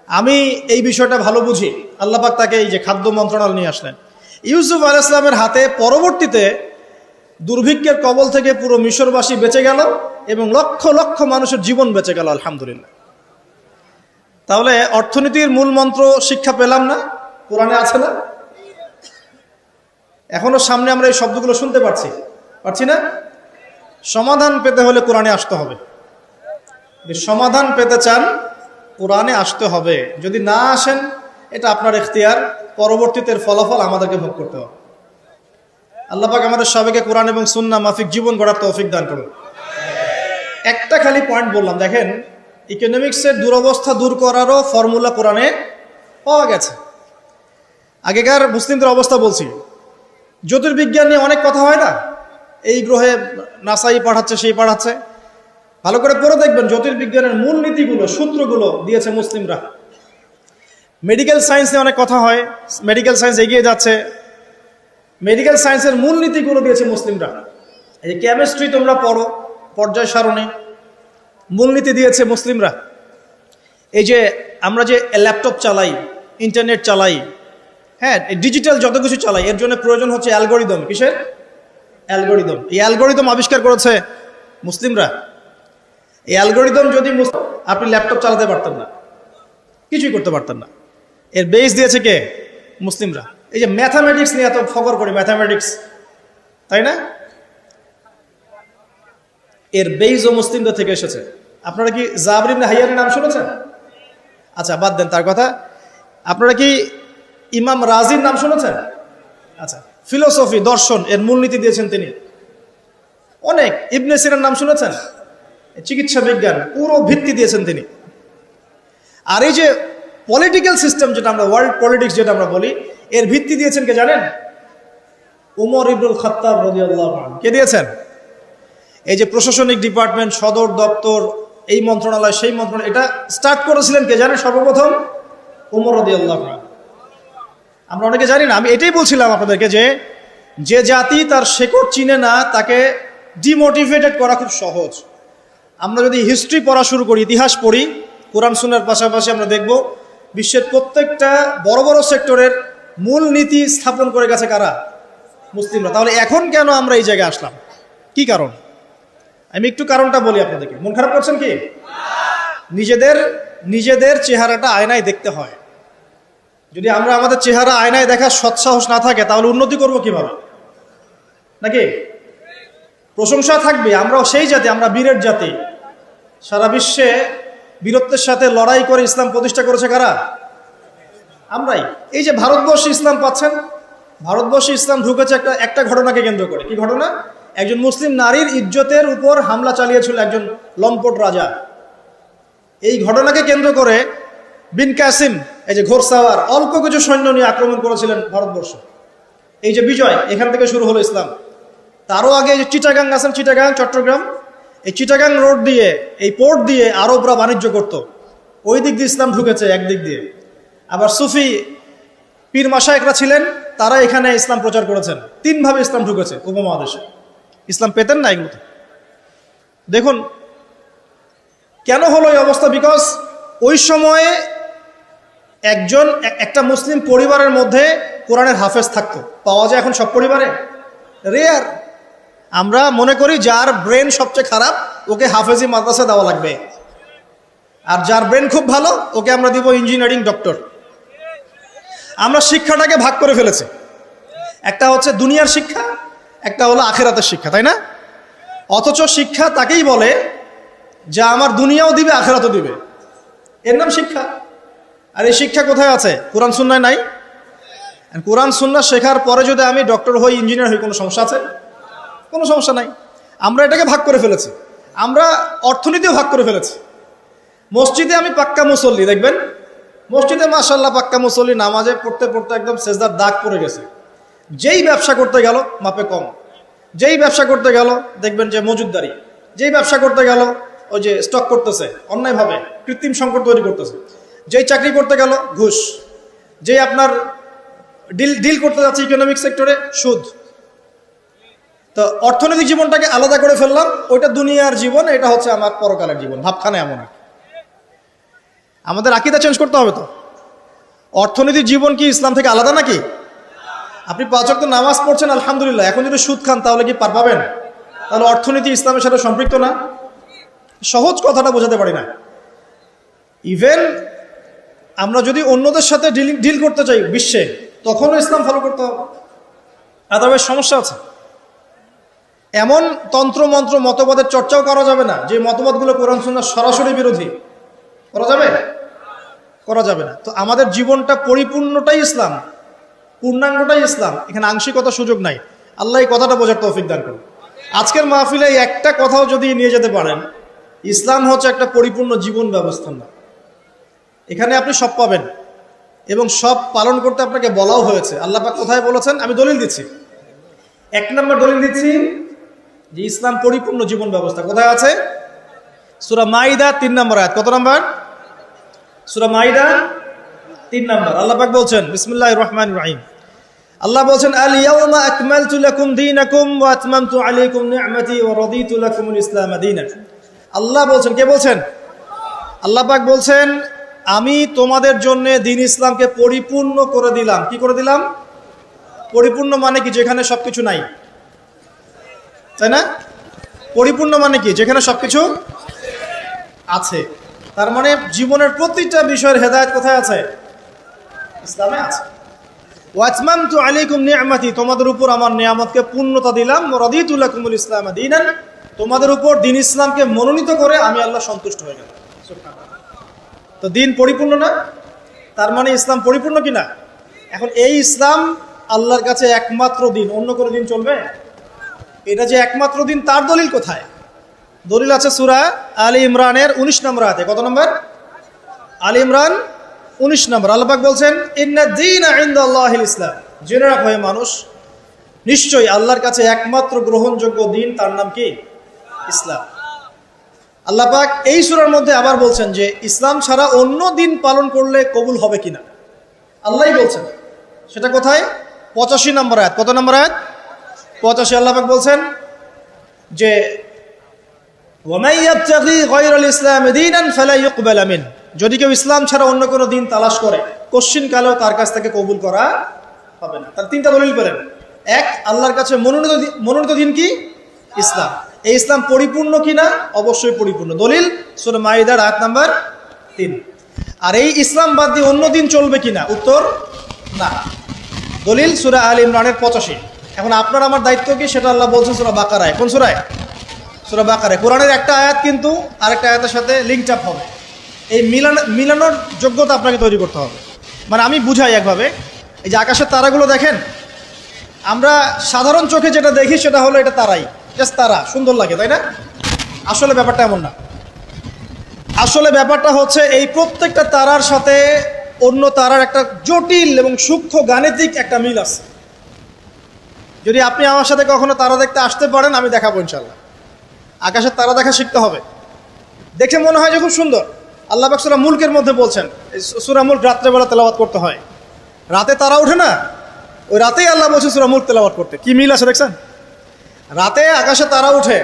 আমি এই বিষয়টা ভালো বুঝি। আল্লাহ পাক তাকে এই যে খাদ্য মন্ত্রণালয় নিয়ে আসলেন। ইউসুফ আলাইহিস সালামের হাতে পরবর্তীতে দুর্ভিক্ষের কবল থেকে পুরো মিশরবাসী বেঁচে গেল এবং লক্ষ লক্ষ মানুষের জীবন বেঁচে গেল, আলহামদুলিল্লাহ। তাহলে অর্থনীতির মূল মন্ত্র শিক্ষা পেলাম না? কোরআনে আছে না? এখনো সামনে আমরা এই শব্দগুলো শুনতে পারছি না? সমাধান পেতে হলে কোরআনে আসতে হবে। সমাধান পেতে চান, কোরআনে আসতে হবে। যদি না আসেন, এটা আপনার ইখতিয়ার, পরবর্তীতে ফলাফল আমাদেরকে ভোগ করতে হবে। আল্লাহ পাক আমাদের সবাইকে কোরআন এবং সুন্নাহ মাফিক জীবন গড়ার তৌফিক দান করুন। একটা খালি পয়েন্ট বললাম, দেখেন, ইকোনমিক্সের দুরবস্থা দূর করারও ফর্মুলা কোরআনে পাওয়া গেছে। আগেকার মুসলিমদের অবস্থা বলছি, জ্যোতির্বিজ্ঞান নিয়ে অনেক কথা হয় না? এই গ্রহে নাসাই পাঠাচ্ছে, সেই পাঠাচ্ছে। ভালো করে পড়ে দেখবেন, জ্যোতির্বিজ্ঞানের মূল নীতিগুলো, সূত্রগুলো দিয়েছে মুসলিমরা। মেডিকেল সায়েন্স নিয়ে অনেক কথা হয়, মেডিকেল সায়েন্স এগিয়ে যাচ্ছে, মেডিকেল সায়েন্সের মূল নীতিগুলো দিয়েছে মুসলিমরা। এই যে কেমিস্ট্রি তোমরা পড়ো পর্যায় সারণী, মূলনীতি দিয়েছে মুসলিমরা। এই যে আমরা যে ল্যাপটপ চালাই, ইন্টারনেট চালাই, হ্যাঁ, ডিজিটাল যত কিছু চালাই, এর জন্য প্রয়োজন হচ্ছে অ্যালগোরিদম। কিসের অ্যালগোরিদম? এই অ্যালগোরিদম আবিষ্কার করেছে মুসলিমরা। এই অ্যালগোরিদম যদি আপনি ল্যাপটপ চালাতে পারতেন না, কিছুই করতে পারতেন না। এর বেস দিয়েছে কে? মুসলিমরা। এই যে ম্যাথামেটিক্স নিয়ে এত ফকর করি, ম্যাথামেটিক্স, তাই না? এর বেইজও মুসলিমদের থেকে এসেছে। আপনারা কি জাবর ইবনে হাইয়ানের নাম শুনেছেন? আচ্ছা, বাদ দেন তার কথা। আপনারা কি ইমাম রাজির নাম শুনেছেন? আচ্ছা, ফিলোসফি, দর্শন, এর মূলনীতি দিয়েছেন তিনি। অনেক। ইবনে সিনার নাম শুনেছেন? চিকিৎসা বিজ্ঞান, পুরো ভিত্তি দিয়েছেন তিনি। আর এই যে পলিটিক্যাল সিস্টেম, যেটা আমরা ওয়ার্ল্ড পলিটিক্স যেটা আমরা বলি, এর ভিত্তি দিয়েছেন কে জানেন? উমর ইবনুল খাত্তাব রাদিয়াল্লাহু আনহু। কে দিয়েছেন? এই যে প্রশাসনিক ডিপার্টমেন্ট, সদর দপ্তর, এই মন্ত্রণালয়, সেই মন্ত্রণালয়, এটা স্টার্ট করেছিলেন কে জানেন? সর্বপ্রথম উমর রাদিয়াল্লাহু আনহু। আমরা অনেকে জানি না। আমি এটাই বলছিলাম আপনাদেরকে যে যে জাতি তার শেকড় চিনে না, তাকে ডিমোটিভেটেড করা খুব সহজ। আমরা যদি হিস্ট্রি পড়া শুরু করি, ইতিহাস পড়ি, কোরআন সুন্নাহর পাশাপাশি আমরা দেখব বিশ্বের প্রত্যেকটা বড় বড় সেক্টরের মূল নীতি স্থাপন করে গেছে কারা? মুসলিমরা। তাহলে এখন কেন আমরা এই জায়গায় আসলাম? কি কারণ? আমি একটু কারণটা বলি আপনাদেরকে। মন খারাপ করছেন কি? নিজেদের চেহারাটা আয়নায় দেখতে হয়। যদি আমরা আমাদের চেহারা আয়নায় দেখার সৎসাহস না থাকে, তাহলে উন্নতি করব কিভাবে? নাকি? প্রশংসা থাকবে, আমরাও সেই জাতি, আমরা বীরের জাতি। সারা বিশ্বে বীরত্বের সাথে লড়াই করে ইসলাম প্রতিষ্ঠা করেছে কারা? আমরাই। এই যে ভারতবর্ষে ইসলাম পাচ্ছেন, ভারতবর্ষে ইসলাম ঢুকেছে একটা ঘটনাকে কেন্দ্র করে। কি ঘটনা? একজন মুসলিম নারীর ইজ্জতের উপর হামলা চালিয়েছিল একজন লম্পট রাজা। এই ঘটনাকে কেন্দ্র করে বিন কাসিম, এই যে ঘোরসাওয়ার, অল্প কিছু সৈন্য নিয়ে আক্রমণ করেছিলেন ভারতবর্ষ। এই যে বিজয়, এখান থেকে শুরু হলো ইসলাম। তারও আগে এই যে চিটাগাং আছেন, চিটাগাং, চট্টগ্রাম, এই চিটাগাং রোড দিয়ে, এই পোর্ট দিয়ে আরবরা বাণিজ্য করত। ওই দিক দিয়ে ইসলাম ঢুকেছে একদিক দিয়ে। আবার সুফি পীর মাশায়েখরা ছিলেন, তারা এখানে ইসলাম প্রচার করেছেন। তিনভাবে ইসলাম ঢুকেছে উপমহাদেশে। ইসলাম পেতেন না এগুলোতে। দেখুন কেন হলো এই অবস্থা। বিকজ ওই সময়ে একটা মুসলিম পরিবারের মধ্যে কোরআনের হাফেজ থাকতো। পাওয়া যায় এখন সব পরিবারে? রেয়ার। আমরা মনে করি যার ব্রেন সবচেয়ে খারাপ ওকে হাফেজি মাদ্রাসা দেওয়া লাগবে, আর যার ব্রেন খুব ভালো ওকে আমরা দিব ইঞ্জিনিয়ারিং, ডক্টর। আমরা শিক্ষাটাকে ভাগ করে ফেলেছি। একটা হচ্ছে দুনিয়ার শিক্ষা, একটা হলো আখিরাতের শিক্ষা, তাই না? অথচ শিক্ষা তাকেই বলে যা আমার দুনিয়াও দিবে, আখিরাতও দিবে। এর নাম শিক্ষা। আর এই শিক্ষা কোথায় আছে? কোরআন সুন্নায় নাই। কোরআন সুন্নাহ শেখার পরে যদি আমি ডক্টর হই, ইঞ্জিনিয়ার হই, কোনো সমস্যা আছে? কোনো সমস্যা নাই। আমরা এটাকে ভাগ করে ফেলেছি। আমরা অর্থনীতিও ভাগ করে ফেলেছি। মসজিদে আমি পাক্কা মুসল্লি, দেখবেন মসজিদে মাশাআল্লাহ পাক্কা মুসল্লি, নামাজে পড়তে পড়তে একদম সেজদার দাগ পড়ে গেছে। যেই ব্যবসা করতে গেল মাপে কম, যেই ব্যবসা করতে গেল দেখবেন যে মজুদদারি, যেই ব্যবসা করতে গেল ওই যে স্টক করতেছে অন্যায়ভাবে, কৃত্রিম সংকট তৈরি করতেছে। যেই চাকরি করতে গেল ঘুষ, যেই আপনার ডিল করতে যাচ্ছে ইকোনমিক সেক্টরে সুদ। তো অর্থনৈতিক জীবনটাকে আলাদা করে ফেললাম। ওইটা দুনিয়ার জীবন, এটা হচ্ছে আমার পরকালের জীবন। ভাবখানে এমন আর আমাদের আকীদা চেঞ্জ করতে হবে। তো অর্থনৈতিক জীবন কি ইসলাম থেকে আলাদা নাকি? আপনি 5 ওয়াক্ত নামাজ পড়ছেন আলহামদুলিল্লাহ, এখন যদি সুদ খান তাহলে কি পার পাবেন? তাহলে অর্থনীতি ইসলামের সাথে সম্পৃক্ত না। সহজ কথাটা বোঝাতে পারি না। ইভেন আমরা যদি অন্যদের সাথে ডিল করতে চাই বিশ্বে, তখনও ইসলাম ফলো করতে হবে, আদারওয়াইজ সমস্যা আছে। এমন তন্ত্র মন্ত্র মতবাদের চর্চাও করা যাবে না যে মতবাদগুলো কোরআন সুন্নাহর সরাসরি বিরোধী। করা যাবে? করা যাবে না। তো আমাদের জীবনটা পরিপূর্ণটাই ইসলাম, পূর্ণাঙ্গটাই ইসলাম। এখানে আংশিকতার সুযোগ নাই। আল্লাহ এই কথাটা বোঝার তৌফিক দান করুন। আজকের মাহফিলে একটা কথাও যদি নিয়ে যেতে পারেন, ইসলাম হচ্ছে একটা পরিপূর্ণ জীবন ব্যবস্থা না। এখানে আপনি সব পাবেন এবং সব পালন করতে আপনাকে বলাও হয়েছে। আল্লাহ পাক কোথায় বলেছেন? আমি দলিল দিচ্ছি। 1 নম্বর দলিল দিচ্ছি যে ইসলাম পরিপূর্ণ জীবন ব্যবস্থা। কোথায় আছে? সূরা মাইদা 3 নম্বর আয়াত। কত নম্বর? সূরা মাইদা 3 নম্বর। আল্লাহ পাক বলছেন, বিসমিল্লাহির রহমানির রহিম। আল্লাহ বলছেন, আল ইয়াউমা আকমালতু লাকুম দীনাকুম ওয়া আতমামতু আলাইকুম নি'মাতি ওয়া রাদিতু লাকুমুল ইসলাম দীনান। আল্লাহ বলছেন, কে বলছেন? আল্লাহ পাক বলছেন, আমি তোমাদের জন্য দ্বীন ইসলামকে পরিপূর্ণ করে দিলাম। কি করে দিলাম? পরিপূর্ণ মানে কি? যেখানে সবকিছু নাই, তাই না? পরিপূর্ণ মানে কি? যেখানে সবকিছু আছে। তার মানে জীবনের প্রতিটা বিষয়ের হেদায়েত কোথায় আছে? ইসলামে আছে। ওয়াতমামতু আলাইকুম নি'মাতি, তোমাদের উপর আমার নিয়ামতকে পূর্ণতা দিলাম। রাদিতু লাকুমুল ইসলাম দীনান, তোমাদের উপর দ্বীন ইসলামকে মনোনীত করে আমি আল্লাহ সন্তুষ্ট হয়ে গেলাম। তো দিন পরিপূর্ণ না? তার মানে ইসলাম পরিপূর্ণ কিনা? এখন এই ইসলাম আল্লাহর কাছে একমাত্র দিন, অন্য কোনো দিন চলবে? এটা যে একমাত্র দিন, তার দলিল কোথায়? দলিল আছে সূরা আলী ইমরানের 19 নম্বর আয়াতে। কত নম্বর? আলী ইমরান 19 নম্বর। আল্লাহ পাক বলছেন, ইন্না দীনা ইনদাল্লাহিল ইসলাম, জেনে রাখো হে মানুষ, নিশ্চয়ই আল্লাহর কাছে একমাত্র গ্রহণযোগ্য দিন, তার নাম কি? ইসলাম। আল্লাহ পাক এই সূরার মধ্যে আবার বলছেন যে ইসলাম ছাড়া অন্য দিন পালন করলে কবুল হবে কিনা, আল্লাহই বলছেন। সেটা কোথায়? 85 নম্বর আয়াত। কত নম্বর আয়াত? 85। আল্লাহ পাক বলছেন যে ওয়ামাই ইয়াবতাগি গায়রাল ইসলাম দীনান ফালা ইউকবাল মিন, যদি কেউ ইসলাম ছাড়া অন্য কোনো দিন তালাশ করে, কোশ্চিন কালেও তার কাছ থেকে কবুল করা হবে না। তার তিনটা দলিল পেলেন। এক, আল্লাহর কাছে মনোনীত দিন কি? ইসলাম। এই ইসলাম পরিপূর্ণ কিনা? অবশ্যই পরিপূর্ণ। দলিল সূরা মাইদার আয়াত নাম্বার 3। আর এই ইসলাম বাদ দিয়ে অন্য দিন চলবে কিনা? উত্তর না। দলিল সূরা আলী ইমরানের 85। এখন আপনার আমার দায়িত্ব কি? সেটা আল্লাহ বলছেন সূরা বাকারায়। কোন সূরায়? সূরা বাকারায়। কোরআনের একটা আয়াত কিন্তু আরেকটা আয়াতের সাথে লিঙ্কড আপ হবে। এই মিলানোর যোগ্যতা আপনাকে তৈরি করতে হবে। মানে আমি বুঝাই একভাবে, এই যে আকাশের তারাগুলো দেখেন, আমরা সাধারণ চোখে যেটা দেখি সেটা হলো এটা তারাই, জাস্ট তারা, সুন্দর লাগে, তাই না? আসলে ব্যাপারটা এমন না। আসলে ব্যাপারটা হচ্ছে এই প্রত্যেকটা তারার সাথে অন্য তারার একটা জটিল এবং সূক্ষ্ম গাণিতিক একটা মিল আছে। যদি আপনি আমার সাথে কখনো তারা দেখতে আসতে পারেন, আমি দেখাবো ইনশাল্লাহ। আকাশের তারা দেখা শিখতে হবে। দেখে মনে হয় যে খুব সুন্দর। আল্লাহ পাক সূরা মুলকের মধ্যে বলছেন, সূরা মুলক রাত্রেবেলা তেলাওয়াত করতে হয়, রাতে তারা ওঠে না, ওই রাতেই আল্লাহ বলছে সূরা মুলক তেলাওয়াত করতে। কি মিল আছে দেখছেন? রাতে আকাশে তারা উঠে,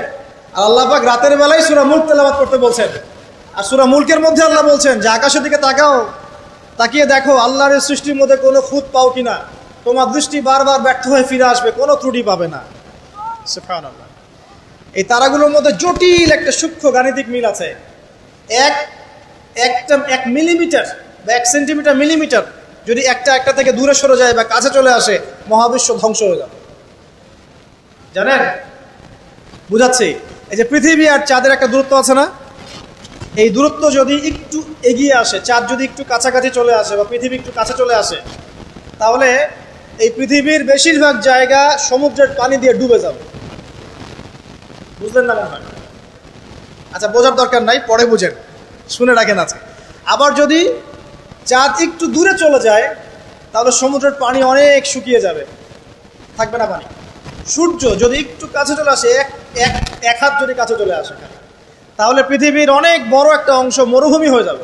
আর আল্লাহ পাক রাতের বেলায় সূরা মুলক তেলাওয়াত করতে বলছেন। আর সূরা মুলকের মধ্যে আল্লাহ বলছেন যে আকাশের দিকে তাকাও, তাকিয়ে দেখো আল্লাহর সৃষ্টির মধ্যে কোনো খুঁত পাও কিনা, তোমার দৃষ্টি বারবার ব্যর্থ হয়ে ফিরে আসবে, কোনো ত্রুটি পাবে না। সুবহানাল্লাহ। এই তারাগুলোর মধ্যে জটিল একটা সূক্ষ্ম গাণিতিক মিল আছে। এক মিলিমিটার বা 1 সেন্টিমিটার মিলিমিটার যদি একটা থেকে দূরে সরে যায় বা কাছে চলে আসে, মহাবিশ্ব ধ্বংস হয়ে যাবে। জানেন? বুঝাচ্ছি। এই যে পৃথিবী আর চাঁদের একটা দূরত্ব আছে না, এই দূরত্ব যদি একটু এগিয়ে আসে, চাঁদ যদি একটু কাছাকাছি চলে আসে বা পৃথিবী একটু কাছে চলে আসে, তাহলে এই পৃথিবীর বেশিরভাগ জায়গা সমুদ্রের পানি দিয়ে ডুবে যাবে। বুঝলেন না মনে হয়? আচ্ছা, বোঝার দরকার নাই, পরে বুঝেন, শুনে রাখেন। আছে আবার যদি চাঁদ একটু দূরে চলে যায়, তাহলে সমুদ্রের পানি অনেক শুকিয়ে যাবে, থাকবে না পানি। সূর্য যদি একটু কাছে চলে আসে, এক হাত যদি কাছে চলে আসে, তাহলে পৃথিবীর অনেক বড় একটা অংশ মরুভূমি হয়ে যাবে।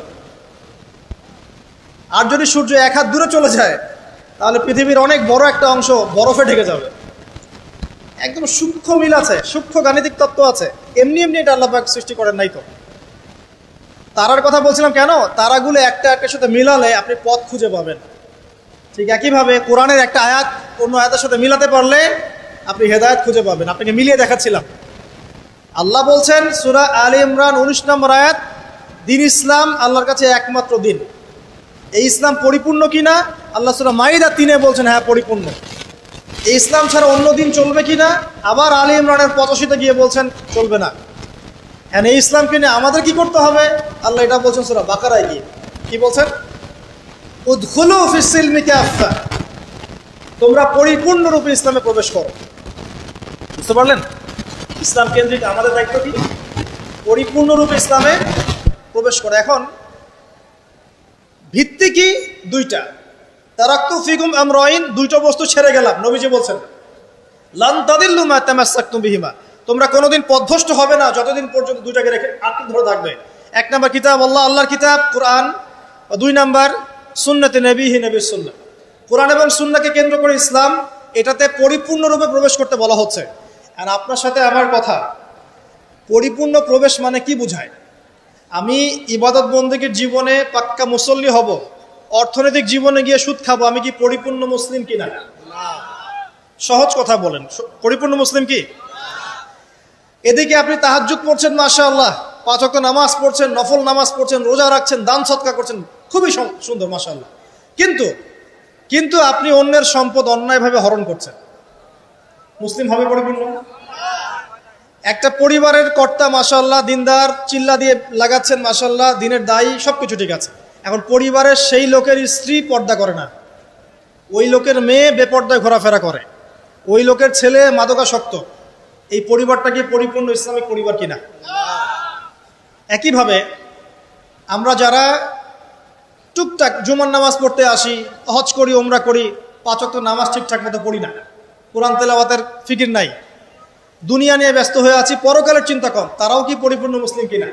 আর যদি সূর্য 1 হাত দূরে চলে যায়, তাহলে পৃথিবীর অনেক বড় একটা অংশ বরফে ঢেকে যাবে। একদম সূক্ষ্ম মিল আছে, সূক্ষ্ম গাণিতিক তত্ত্ব আছে। এমনি এটা আল্লাহ পাক সৃষ্টি করেন নাই তো। তারার কথা বলছিলাম কেন? তারাগুলো একটার সাথে মিলালে আপনি পথ খুঁজে পাবেন। ঠিক একইভাবে কোরআনের একটা আয়াত অন্য আয়াতের সাথে মিলাতে পারলে আপনি হেদায়েত খুঁজে পাবেন। আপনাকে মিলিয়ে দেখাচ্ছিলাম। আল্লাহ বলছেন সূরা আলী ইমরান 19 নম্বর আয়াত, দ্বীন ইসলাম আল্লাহর কাছে একমাত্র দিন। এই ইসলাম পরিপূর্ণ কিনা? আল্লাহ সূরা মাইদা 3-এ বলছেন হ্যাঁ পরিপূর্ণ। এই ইসলাম ছাড়া অন্য দিন চলবে কিনা? আবার আলী ইমরানের 85-তে গিয়ে বলছেন চলবে না। হ্যাঁ, এই ইসলামকে নিয়ে আমাদের কি করতে হবে? আল্লাহ এটা বলছেন সূরা বাকারায় গিয়ে। কি বলছেন? উদখুলু ফিস সিলমি কাফা, তোমরা পরিপূর্ণরূপে ইসলামে প্রবেশ করো। বুঝতে পারলেন? ইসলাম কেন্দ্রিক আমাদের দায়িত্ব কি? পরিপূর্ণরূপে ইসলামে প্রবেশ করা। এখন ভিত্তি কি? 2টা। তারাক্তু ফিকুম আমরাইন, 2টা বস্তু ছেড়ে গেলাম। নবীজি বলছেন লান তাদিল্লু মা তামাসসাকতুম বিহিমা, তোমরা কোনোদিন পথভ্রষ্ট হবে না যতদিন পর্যন্ত 2টাকে রেখে আঁকড়ে ধরে থাকবে। 1 নাম্বার কিতাব আল্লাহ, আল্লাহর কিতাব কোরআন, 2 নাম্বার সুন্নতে নবীহি, নবীর সুন্নাহ। কোরআন এবং সুন্নাহকে কেন্দ্র করে ইসলাম, এটাতে পরিপূর্ণরূপে প্রবেশ করতে বলা হচ্ছে। আর আপনার সাথে আমার কথা, পরিপূর্ণ প্রবেশ মানে কি বোঝায়? আমি ইবাদত বন্দেগীর জীবনে পাক্কা মুসল্লি হব, অর্থনৈতিক জীবনে গিয়ে সুদ খাবো, আমি কি পরিপূর্ণ মুসলিম কিনা? সহজ কথা বলেন, পরিপূর্ণ মুসলিম কি? এদিকে আপনি তাহাজ্জুদ পড়ছেন, মাশাআল্লাহ, 5 ওয়াক্ত নামাজ পড়ছেন, নফল নামাজ পড়ছেন, রোজা রাখছেন, দান সদকা করছেন, খুবই সুন্দর, মাশাআল্লাহ। কিন্তু আপনি অন্যের সম্পদ অন্যায়ভাবে হরণ করছেন, মুসলিম হবে পরিপূর্ণ? একটা পরিবারের কর্তা, মাশাআল্লাহ, দিনদার, চিল্লা দিয়ে লাগাচ্ছেন, মাশাআল্লাহ, দিনের দায়ী, সবকিছু ঠিক আছে। এখন পরিবারের সেই লোকের স্ত্রী পর্দা করে না, ওই লোকের মেয়ে বেপর্দায় ঘোরাফেরা করে, ওই লোকের ছেলে মাদকাসক্ত, এই পরিবারটা কি পরিপূর্ণ ইসলামিক পরিবার কিনা? একইভাবে আমরা যারা টুকটাক জুমার নামাজ পড়তে আসি, হজ করি, ওমরা করি, 5 ওয়াক্ত নামাজ ঠিকঠাক মতো পড়ি না, কোরআন তেলাওয়াতের ফিকির নাই, দুনিয়া নিয়ে ব্যস্ত হয়ে আছি, পরকালের চিন্তা কম, তারাও কি পরিপূর্ণ মুসলিম কিনা?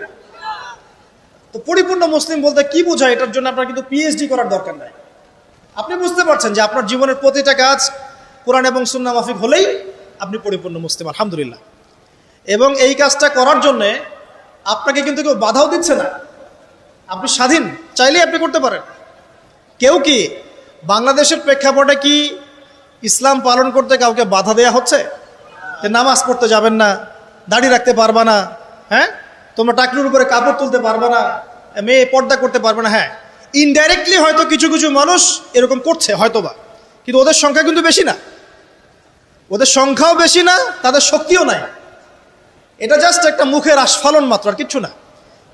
তো পরিপূর্ণ মুসলিম বলতে কি বোঝায়, এটার জন্য আপনার কিন্তু পিএইচডি করার দরকার নাই। আপনি বুঝতে পারছেন যে আপনার জীবনের প্রতিটা কাজ কোরআন এবং সুন্নাহ মাফিক হলেই আপনি পরিপূর্ণ মুসলিম, আলহামদুলিল্লাহ। এবং এই কাজটা করার জন্যে আপনাকে কিন্তু কেউ বাধাও দিচ্ছে না, আপনি স্বাধীন, চাইলেই আপনি করতে পারেন। কেউ কি বাংলাদেশের প্রেক্ষাপটে কি ইসলাম পালন করতে কাউকে বাধা দেয়া হচ্ছে যে নামাজ পড়তে যাবেন না, দাড়ি রাখতে পারবা না, হ্যাঁ, তোমরা টাকলুর উপরে কাপড় তুলতে পারবে না, মেয়ে পর্দা করতে পারবে না? হ্যাঁ, ইনডাইরেক্টলি হয়তো কিছু কিছু মানুষ এরকম করছে হয়তোবা, কিন্তু ওদের সংখ্যা কিন্তু বেশি না, ওদের সংখ্যাও বেশি না, তাদের শক্তিও নাই, এটা জাস্ট একটা মুখের আস্ফালন মাত্র, আর কিচ্ছু না।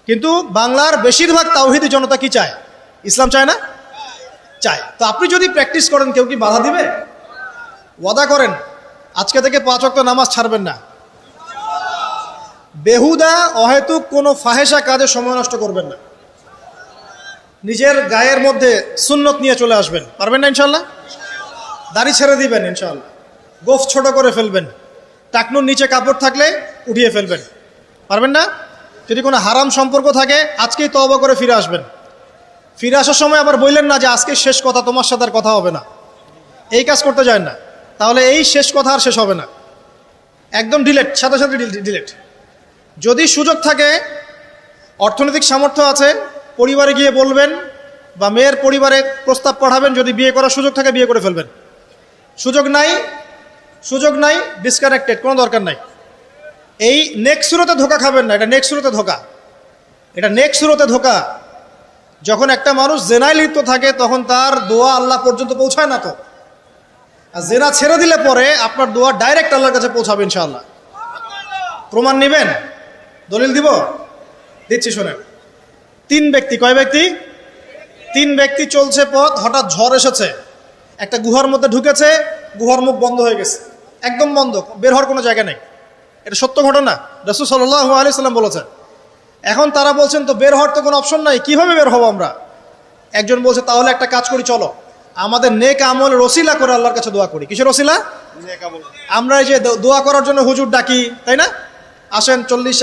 কিন্তু বাংলার বেশিরভাগ তাওহীদি জনতা কি চায়? ইসলাম চায় না? চায়। তো আপনি যদি প্র্যাকটিস করেন, কেউ কি বাধা দিবে? ওয়াদা করেন আজকে থেকে 5 ওয়াক্ত নামাজ ছাড়বেন না, বেহুদা অহেতুক কোনো ফাহেসা কাজে সময় নষ্ট করবেন না, নিজের গায়ের মধ্যে সুন্নত নিয়ে চলে আসবেন, পারবেন না ইনশাল্লাহ? দাড়ি ছেড়ে দিবেন ইনশাল্লাহ, গোফ ছোট করে ফেলবেন, টাকনুর নিচে কাপড় থাকলে উঠিয়ে ফেলবেন, পারবেন না? যদি কোনো হারাম সম্পর্ক থাকে আজকেই তওবা করে ফিরে আসবেন, ফিরে আসার সময় আবার বললেন না যে আজকে শেষ কথা, তোমার সাথে আর কথা হবে না, এই কাজ করতে যায় না, তাহলে এই শেষ কথা আর শেষ হবে না, একদম ডিলেট, সাথে সাথে ডিলেট। যদি সুযোগ থাকে, অর্থনৈতিক সামর্থ্য আছে, পরিবারে গিয়ে বলবেন বা মেয়ের পরিবারে প্রস্তাব পাঠাবেন, যদি বিয়ে করার সুযোগ থাকে বিয়ে করে ফেলবেন, সুযোগ নাই ডিসকানেক্টেড, কোনো দরকার নাই। এই নেক্সট সুরতে ধোকা খাবেন না, এটা নেক্সট সুরতে ধোকা, এটা নেক্সট সুরতে ধোকা। যখন একটা মানুষ জেনায় লিপ্ত থাকে তখন তার দোয়া আল্লাহ পর্যন্ত পৌঁছায় না, তো আর জেনা ছেড়ে দিলে পরে আপনার দোয়া ডাইরেক্ট আল্লাহর কাছে পৌঁছাবে ইনশাআল্লাহ। প্রমাণ নেবেন? দলিল দিব, দিচ্ছি শোনেন। 3 ব্যক্তি, কয় ব্যক্তি? 3 ব্যক্তি চলছে পথ, হঠাৎ ঝড় এসেছে, একটা গুহার মধ্যে ঢুকেছে, গুহার মুখ বন্ধ হয়ে গেছে, একদম বন্ধ, বের হওয়ার কোনো জায়গা নেই। এটা সত্য ঘটনা, রাসূল সাল্লাল্লাহু আলাইহি সাল্লাম বলেছেন। এখন তারা বলছেন তো বের হওয়ার তো কোনো অপশন নাই, কিভাবে বের হবো আমরা? একজন বলছে তাহলে একটা কাজ করি, চলো আমাদের নেক আমলের ওসিলা করে আল্লাহর কাছে দোয়া করি। কিসের ওসিলা? আমরা এই যে দোয়া করার জন্য হুজুর ডাকি, তাই না? আসেন 40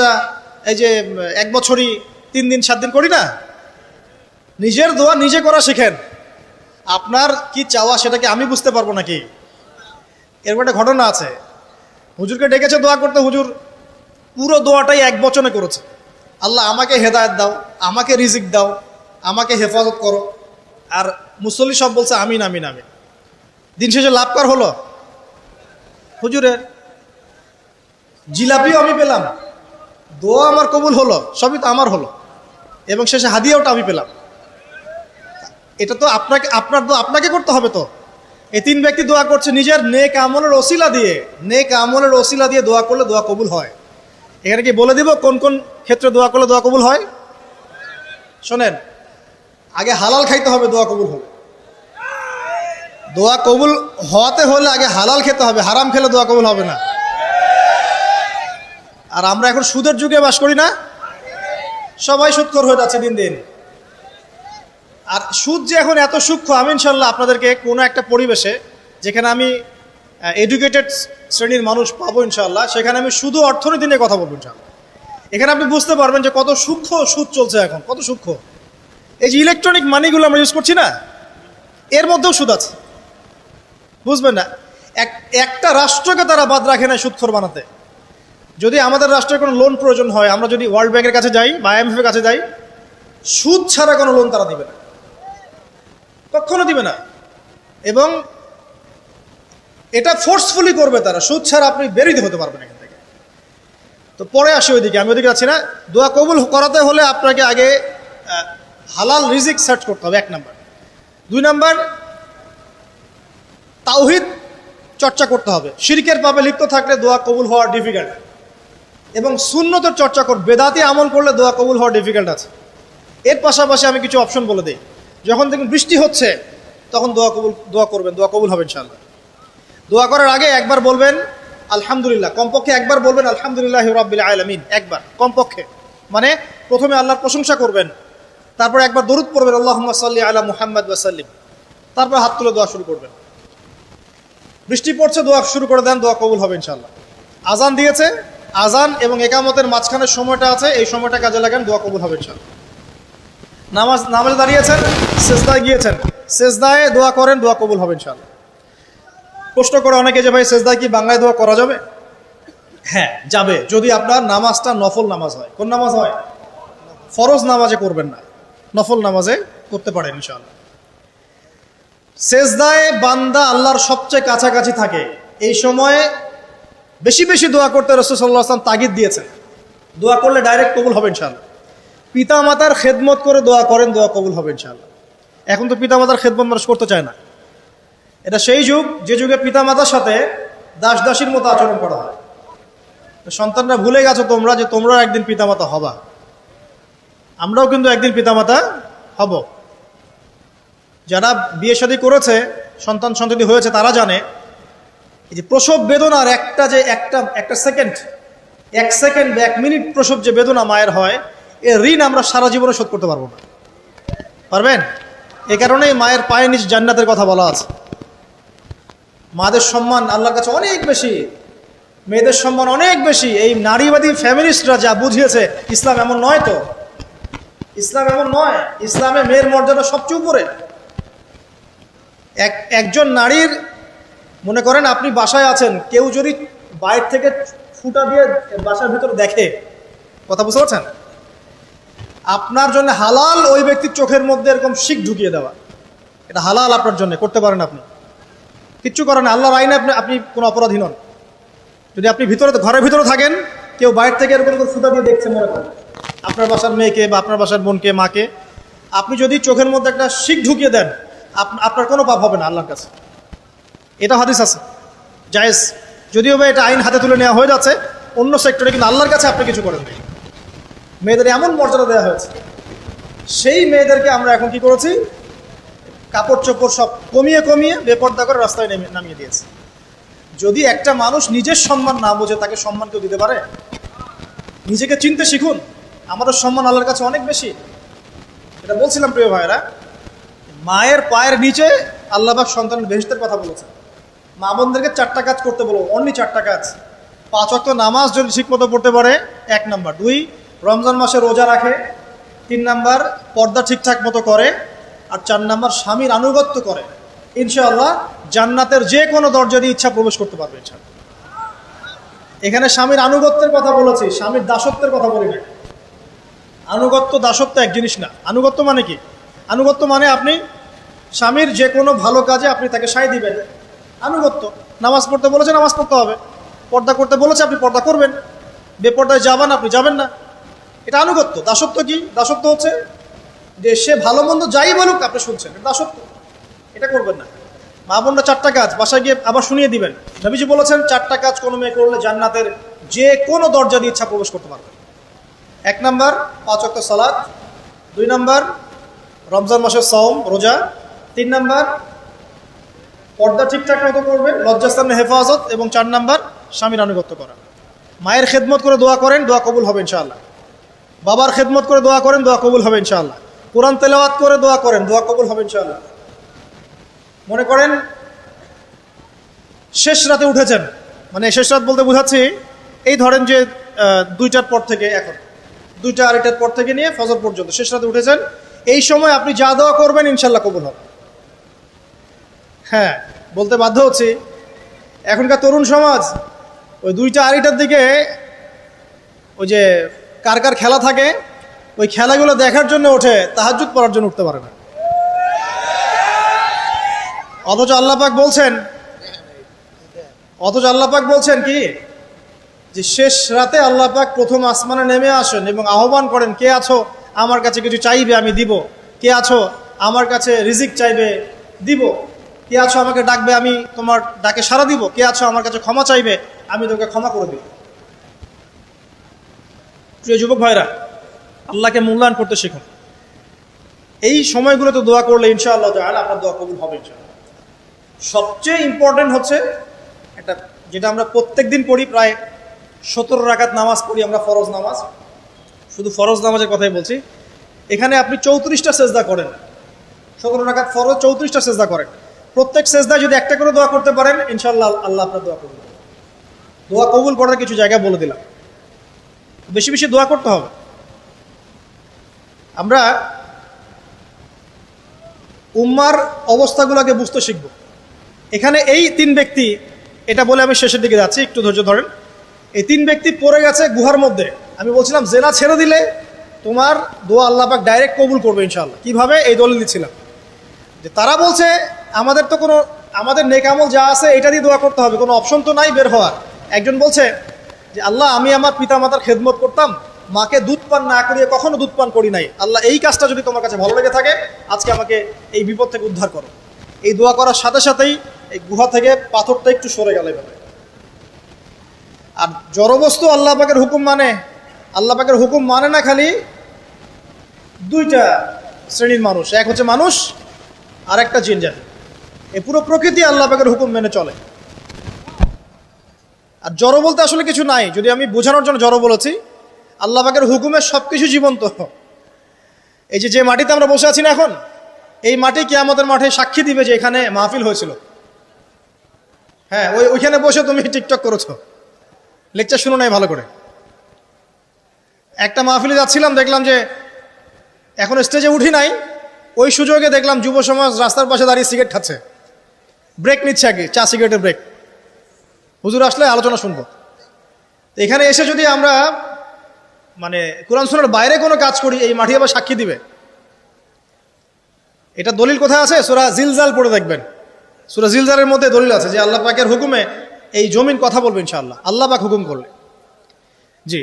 এই যে 1 বছরই 3 দিন 7 দিন করি না, নিজের দোয়া নিজে করা শিখেন। আপনার কি চাওয়া সেটাকে আমি বুঝতে পারবো নাকি? এরকম একটা ঘটনা আছে, হুজুরকে ডেকেছে দোয়া করতে, হুজুর পুরো দোয়াটাই 1 বচনে করেছে, আল্লাহ আমাকে হেদায়েত দাও, আমাকে রিজিক দাও, আমাকে হেফাজত করো, আর মুসল্লি সব বলছে আমিন আমিন আমিন। দিন শেষে লাভ কার হলো? হুজুরের। জিলাপিও আমি পেলাম, দোয়া আমার কবুল হলো, সবই তো আমার হলো, এবং শেষে হাদিয়াওটা আমি পেলাম। এটা তো আপনাকে করতে হবে। তো এই 3 ব্যক্তি দোয়া করছে নিজের নেক আমলের ওসিলা দিয়ে, নেক আমলের ওসিলা দিয়ে দোয়া করলে দোয়া কবুল হয়। এখানে কি বলে দিব কোন কোন ক্ষেত্রে দোয়া করলে দোয়া কবুল হয়? শোনেন, আগে হালাল খাইতে হবে দোয়া কবুল হবে। দোয়া কবুল হওয়াতে হলে আগে হালাল খেতে হবে, হারাম খেলে দোয়া কবুল হবে না। আর আমরা এখন সুদের যুগে বাস করি না, সবাই সুদখোর হয়ে যাচ্ছে দিন দিন। আর সুদ যে এখন এত সূক্ষ্ম, আমি ইনশাল্লাহ আপনাদেরকে কোনো একটা পরিবেশে যেখানে আমি এডুকেটেড শ্রেণীর মানুষ পাবো ইনশাল্লাহ, সেখানে আমি শুধু অর্থনীতি নিয়ে কথা বলবো ইনশাল্লাহ। এখানে আপনি বুঝতে পারবেন যে কত সূক্ষ্ম সুদ চলছে এখন, কত সূক্ষ্ম। এই যে ইলেকট্রনিক মানিগুলো আমরা ইউজ করছি না, এর মধ্যেও সুদ আছে, বুঝবেন না? একটা রাষ্ট্রকে তারা বাদ রাখে না সুদখোর বানাতে। যদি আমাদের রাষ্ট্রের কোনো লোন প্রয়োজন হয়, আমরা যদি ওয়ার্ল্ড ব্যাংকের কাছে যাই বা IMF এর কাছে যাই, সুদ ছাড়া কোনো লোন তারা দিবে না, কখনো দিবে না। এবং এটা ফোর্সফুলি করবে তারা, সুদ ছাড়া আপনি বেরিয়ে হতে পারবেন এখান থেকে। তো পরে আসি ওইদিকে, আমি ওইদিকে যাচ্ছি না। দোয়া কবুল করাতে হলে আপনাকে আগে হালাল রিজিক সার্চ করতে হবে, 1 নাম্বার। 2 নাম্বার, তাওহীদ চর্চা করতে হবে। শিরকের পাপে লিপ্ত থাকলে দোয়া কবুল হওয়া ডিফিকাল্ট। এবং সুন্নতের চর্চা করবে, বেদাতি আমল করলে দোয়া কবুল হওয়া ডিফিকাল্ট আছে। এর পাশাপাশি আমি কিছু অপশন বলে দিই। যখন দেখুন বৃষ্টি হচ্ছে তখন দোয়া করবেন, দোয়া কবুল হবে ইনশাআল্লাহ। দোয়া করার আগে একবার বলবেন আলহামদুলিল্লাহ, কমপক্ষে একবার বলবেন আলহামদুলিল্লাহি রাব্বিল আলামিন, একবার কমপক্ষে। মানে প্রথমে আল্লাহর প্রশংসা করবেন, তারপর একবার দরুদ পড়বেন আল্লাহুম্মা সাল্লি আলা মুহাম্মাদ ওয়া সাল্লিম, তারপর হাত তুলে দোয়া শুরু করবেন। বৃষ্টি পড়ছে, দোয়া শুরু করে দেন, দোয়া কবুল হবে ইনশাআল্লাহ। আজান দিয়েছে, আজান এবং একামতের মাঝখানের সময়টা আছে, এই সময়টা কাজে লাগান, দোয়া কবুল হবে ইনশাআল্লাহ। নামাজে দাঁড়িয়েছেন, সেজদায় গিয়েছেন, সেজদায় দোয়া করেন, দোয়া কবুল হবে ইনশাআল্লাহ। প্রশ্ন করে অনেকে যে ভাই সেজদায় কি বাংলায় দোয়া করা যাবে? হ্যাঁ যাবে, যদি আপনার নামাজটা নফল নামাজ হয়। কোন নামাজ হয়? ফরজ নামাজে করবেন না, নফল নামাজে করতে পারেন ইনশাআল্লাহ। সেজদায় বান্দা আল্লাহর সবচেয়ে কাছাকাছি থাকে, এই সময়ে বেশি বেশি দোয়া করতে রাসূল সাল্লাল্লাহু আলাইহি ওয়াসাল্লাম তাগিদ দিয়েছেন। দোয়া করলে ডাইরেক্ট কবুল হবে ইনশাআল্লাহ। পিতা মাতার খেদমত করে দোয়া করেন, দোয়া কবুল হবে ইনশাআল্লাহ। এখন তো পিতা মাতার খেদমত মানুষ করতে চায় না। এটা সেই যুগ যে যুগে পিতা মাতার সাথে দাস দাসীর মতো আচরণ করা হয়। সন্তানরা ভুলে গেছো তোমরা যে তোমরাও একদিন পিতামাতা হবা। আমরাও কিন্তু একদিন পিতামাতা হব। যারা বিয়ে শাদী করেছে, সন্তান সন্ততি হয়েছে, তারা জানে এই যে প্রসব বেদনার একটা সেকেন্ড, 1 সেকেন্ড বা 1 মিনিট প্রসব যে বেদনা মায়ের হয়, এর ঋণ আমরা সারা জীবনে শোধ করতে পারবো না। পারবেন? এই কারণেই মায়ের পায়ের নিচ জান্নাতের কথা বলা আছে। মাদের সম্মান আল্লাহর কাছে অনেক বেশি, মেয়েদের সম্মান অনেক বেশি। এই নারীবাদী ফ্যামিলিস্টরা যা বুঝিয়েছে, ইসলাম এমন নয়। তো ইসলাম এমন নয়, ইসলামে মেয়ের মর্যাদা সবচেয়ে উপরে। একজন নারীর, মনে করেন আপনি বাসায় আছেন, কেউ যদি বাইরে থেকে ফুটা দিয়ে বাসার ভিতরে দেখে, কথা বুঝতে পারছেন? আপনার জন্য হালাল ওই ব্যক্তির চোখের মধ্যে এরকম শিক ঢুকিয়ে দেওয়া, এটা হালাল আপনার জন্য, করতে পারেন আপনি, কিচ্ছু করেন না। আল্লাহর আইনে আপনি কোনো অপরাধী নন। যদি আপনি ঘরের ভিতরে থাকেন, কেউ বাইরে থেকে এরকম করে ফুটা দিয়ে দেখছে, মনে করেন আপনার বাসার মেয়েকে বা আপনার বাসার বোনকে, মাকে, আপনি যদি চোখের মধ্যে একটা শিক ঢুকিয়ে দেন, আপনার কোনো পাপ হবে না আল্লাহর কাছে। এটা হাদিস আছে, জায়েজ। যদিও বা এটা আইন হাতে তুলে নেওয়া হয়ে যাচ্ছে অন্য সেক্টরে, কিন্তু আল্লাহর কাছে আপনি কিছু করেন না। মেয়েদের এমন মর্যাদা দেওয়া হয়েছে, সেই মেয়েদেরকে আমরা এখন কি করেছি, কাপড় চোপড় সব কমিয়ে কমিয়ে বেপর্দা করে রাস্তায় নামিয়ে দিয়েছে। যদি একটা মানুষ নিজের সম্মান না বোঝে, তাকে সম্মান কেউ দিতে পারে? নিজেকে চিনতে শিখুন। আমাদের সম্মান আল্লাহর কাছে অনেক বেশি। এটা বলছিলাম প্রিয় ভাইয়েরা, মায়ের পায়ের নিচে আল্লাহ পাক সন্তানের বেহেশতের কথা বলেছেন। মা বোনদেরকে 4টা কাজ করতে বলবো, অনলি 4টা কাজ। 5 ওয়াক্ত নামাজ যদি ঠিকমতো পড়তে পারে, 1 নাম্বার। 2, রমজান মাসে রোজা রাখে। 3 নাম্বার, পর্দা ঠিকঠাক মতো করে। আর 4 নাম্বার, স্বামীর আনুগত্য করে। ইনশাআল্লাহ জান্নাতের যে কোনো দরজা দিয়ে ইচ্ছা প্রবেশ করতে পারবে ইনশাআল্লাহ। এখানে স্বামীর আনুগত্যের কথা বলেছি, স্বামীর দাসত্বের কথা বলি না। আনুগত্য দাসত্ব এক জিনিস না। আনুগত্য মানে কি? আনুগত্য মানে আপনি স্বামীর যে কোনো ভালো কাজে আপনি তাকে সায় দিবেন, আনুগত্য। নামাজ পড়তে বলেছে, নামাজ পড়তে হবে। পর্দা করতে বলেছে, আপনি পর্দা করবেন। বেপর্দায় যাবেন, আপনি যাবেন না। এটা আনুগত্য। দাসত্ব কি? দাসত্ব হচ্ছে যে সে ভালো মন্দ যাই বলুক আপনি শুনছেন, এটা দাসত্ব। এটা করবেন না। মা বোনরা 4টা কাজ বাসায় গিয়ে আবার শুনিয়ে দিবেন। নবীজি বলেছেন 4টা কাজ কোনো মেয়ে করলে জান্নাতের যে কোনো দরজা দিয়ে ইচ্ছা প্রবেশ করতে পারবে। 1 নাম্বার, 5 ওয়াক্ত সালাত। 2 নাম্বার, রমজান মাসের সওম রোজা। 3 নাম্বার, পর্দা ঠিকঠাক মতো করবে, লজ্জাস্থানের হেফাজত। এবং 4 নাম্বার, স্বামীর আনুগত্য করা। মায়ের খেদমত করে দোয়া করেন, দোয়া কবুল হবে ইনশাআল্লাহ। বাবার খেদমত করে দোয়া করেন, দোয়া কবুল হবে ইনশাআল্লাহ। কোরআন তেলাওয়াত করে দোয়া করেন, দোয়া কবুল হবে ইনশাআল্লাহ। মনে করেন শেষ রাতে উঠেছেন, মানে শেষ রাত বলতে বোঝাচ্ছি এই ধরেন যে 2টার পর থেকে, এখন 2টা 2:30টার পর থেকে নিয়ে ফজর পর্যন্ত শেষ রাতে উঠেছেন। এই সময় আপনি যা দোয়া করবেন ইনশাআল্লাহ কবুল হবে। হ্যাঁ, বলতে বাধ্য হচ্ছি, এখনকার তরুণ সমাজ ওই 2টা 2:30টার দিকে ওই যে কার কার খেলা থাকে, ওই খেলাগুলো দেখার জন্য ওঠে, তাহাজ্জুদ পড়ার জন্য উঠতে পারে না। অথচ আল্লাহ পাক বলছেন কি, যে শেষ রাতে আল্লাহ পাক প্রথম আসমানে নেমে আসেন এবং আহ্বান করেন, কে আছো আমার কাছে কিছু চাইবে আমি দিব, কে আছো আমার কাছে রিজিক চাইবে দিব, কে আছো আমাকে ডাকবে আমি তোমার ডাকে সাড়া দিব, কে আছো আমার কাছে ক্ষমা চাইবে আমি তোকে ক্ষমা করে দিব। প্রিয় যুবক ভাইরা, আল্লাহকে মূল্যায়ন করতে শিখুন। এই সময়গুলোতে দোয়া করলে ইনশাআল্লাহ তাআলা আপনার দোয়া কবুল হবে ইনশাআল্লাহ। সবচেয়ে ইম্পর্টেন্ট হচ্ছে এটা, যেটা আমরা প্রত্যেক দিন পড়ি, প্রায় 17 রাকাত নামাজ পড়ি আমরা, ফরজ নামাজ, শুধু ফরজ নামাজের কথাই বলছি। এখানে আপনি 34টা সেজদা করেন, 17 রাকাত ফরজ, 34টা সেজদা করেন। প্রত্যেক সেজদায় যদি একটা করে দোয়া করতে পারেন ইনশাআল্লাহ আল্লাহ আপনার দোয়া কবুল করবেন। দোয়া কবুল করার কিছু জায়গা বলে দিলাম, বেশি বেশি দোয়া করতে হবে। আমরা উম্মার অবস্থাগুলোকে বুঝতে শিখব। এখানে এই 3 ব্যক্তি, এটা বলে আমি শেষের দিকে যাচ্ছি, একটু ধৈর্য ধরেন। এই 3 ব্যক্তি পড়ে গেছে গুহার মধ্যে। আমি বলছিলাম জেনা ছেড়ে দিলে তোমার দোয়া আল্লাহ পাক ডাইরেক্ট কবুল করবে ইনশাআল্লাহ। কিভাবে? এই দলিল দিচ্ছিলাম যে তারা বলছে আমাদের তো কোনো, আমাদের নেক আমল যা আছে এটা দিয়ে দোয়া করতে হবে, কোনো অপশন তো নাই বের হওয়ার। একজন বলছে যে আল্লাহ আমি আমার পিতা মাতার খেদমত করতাম, মাকে দুধ পান না করিয়ে কখনো দুধ পান করি নাই, আল্লাহ এই কাজটা যদি তোমার কাছে ভালো লেগে থাকে আজকে আমাকে এই বিপদ থেকে উদ্ধার করো। এই দোয়া করার সাথে সাথেই এই গুহা থেকে পাথরটা একটু সরে গেল এভাবে। আর জড়বস্তু আল্লাহ পাকের হুকুম মানে, আল্লাহ পাকের হুকুম মানে না খালি 2টা শ্রেণীর মানুষ, এক হচ্ছে মানুষ আর একটা জিন জাতি। এই পুরো প্রকৃতি আল্লাহ পাকের হুকুম মেনে চলে। আর জড় বলতে আসলে কিছু নাই, যদি আমি বোঝানোর জন্য জড় বলেছি, আল্লাহ পাকের হুকুমে সবকিছু জীবন্ত। এই যে মাটিতে আমরা বসে আছি না এখন, এই মাটি কিয়ামতের মাঠে সাক্ষী দিবে যে এখানে মাহফিল হয়েছিল। হ্যাঁ, ওইখানে বসে তুমি টিকটক করেছো, লেকচার শুনো নাই ভালো করে। একটা মাহফিলে যাচ্ছিলাম, দেখলাম যে এখন স্টেজে উঠি নাই, ওই সুযোগে দেখলাম যুব সমাজ রাস্তার পাশে দাঁড়িয়ে সিগারেট খাচ্ছে, ব্রেক নিচ্ছে আগে, চা সিগারেটের ব্রেক। হুজুর আসলে আলোচনা শুনবো। এখানে এসে যদি আমরা মানে কোরআন সুন্নাহর বাইরে কোনো কাজ করি, এই মাটি আবার সাক্ষী দিবে। এটা দলিল কোথায় আছে? সূরা জিলজাল পড়ে দেখবেন। সূরা জিলজালের মধ্যে দলিল আছে যে আল্লাহ পাকের হুকুমে এই জমিন কথা বলবে ইনশাআল্লাহ, আল্লাহ পাক হুকুম করলে। জি,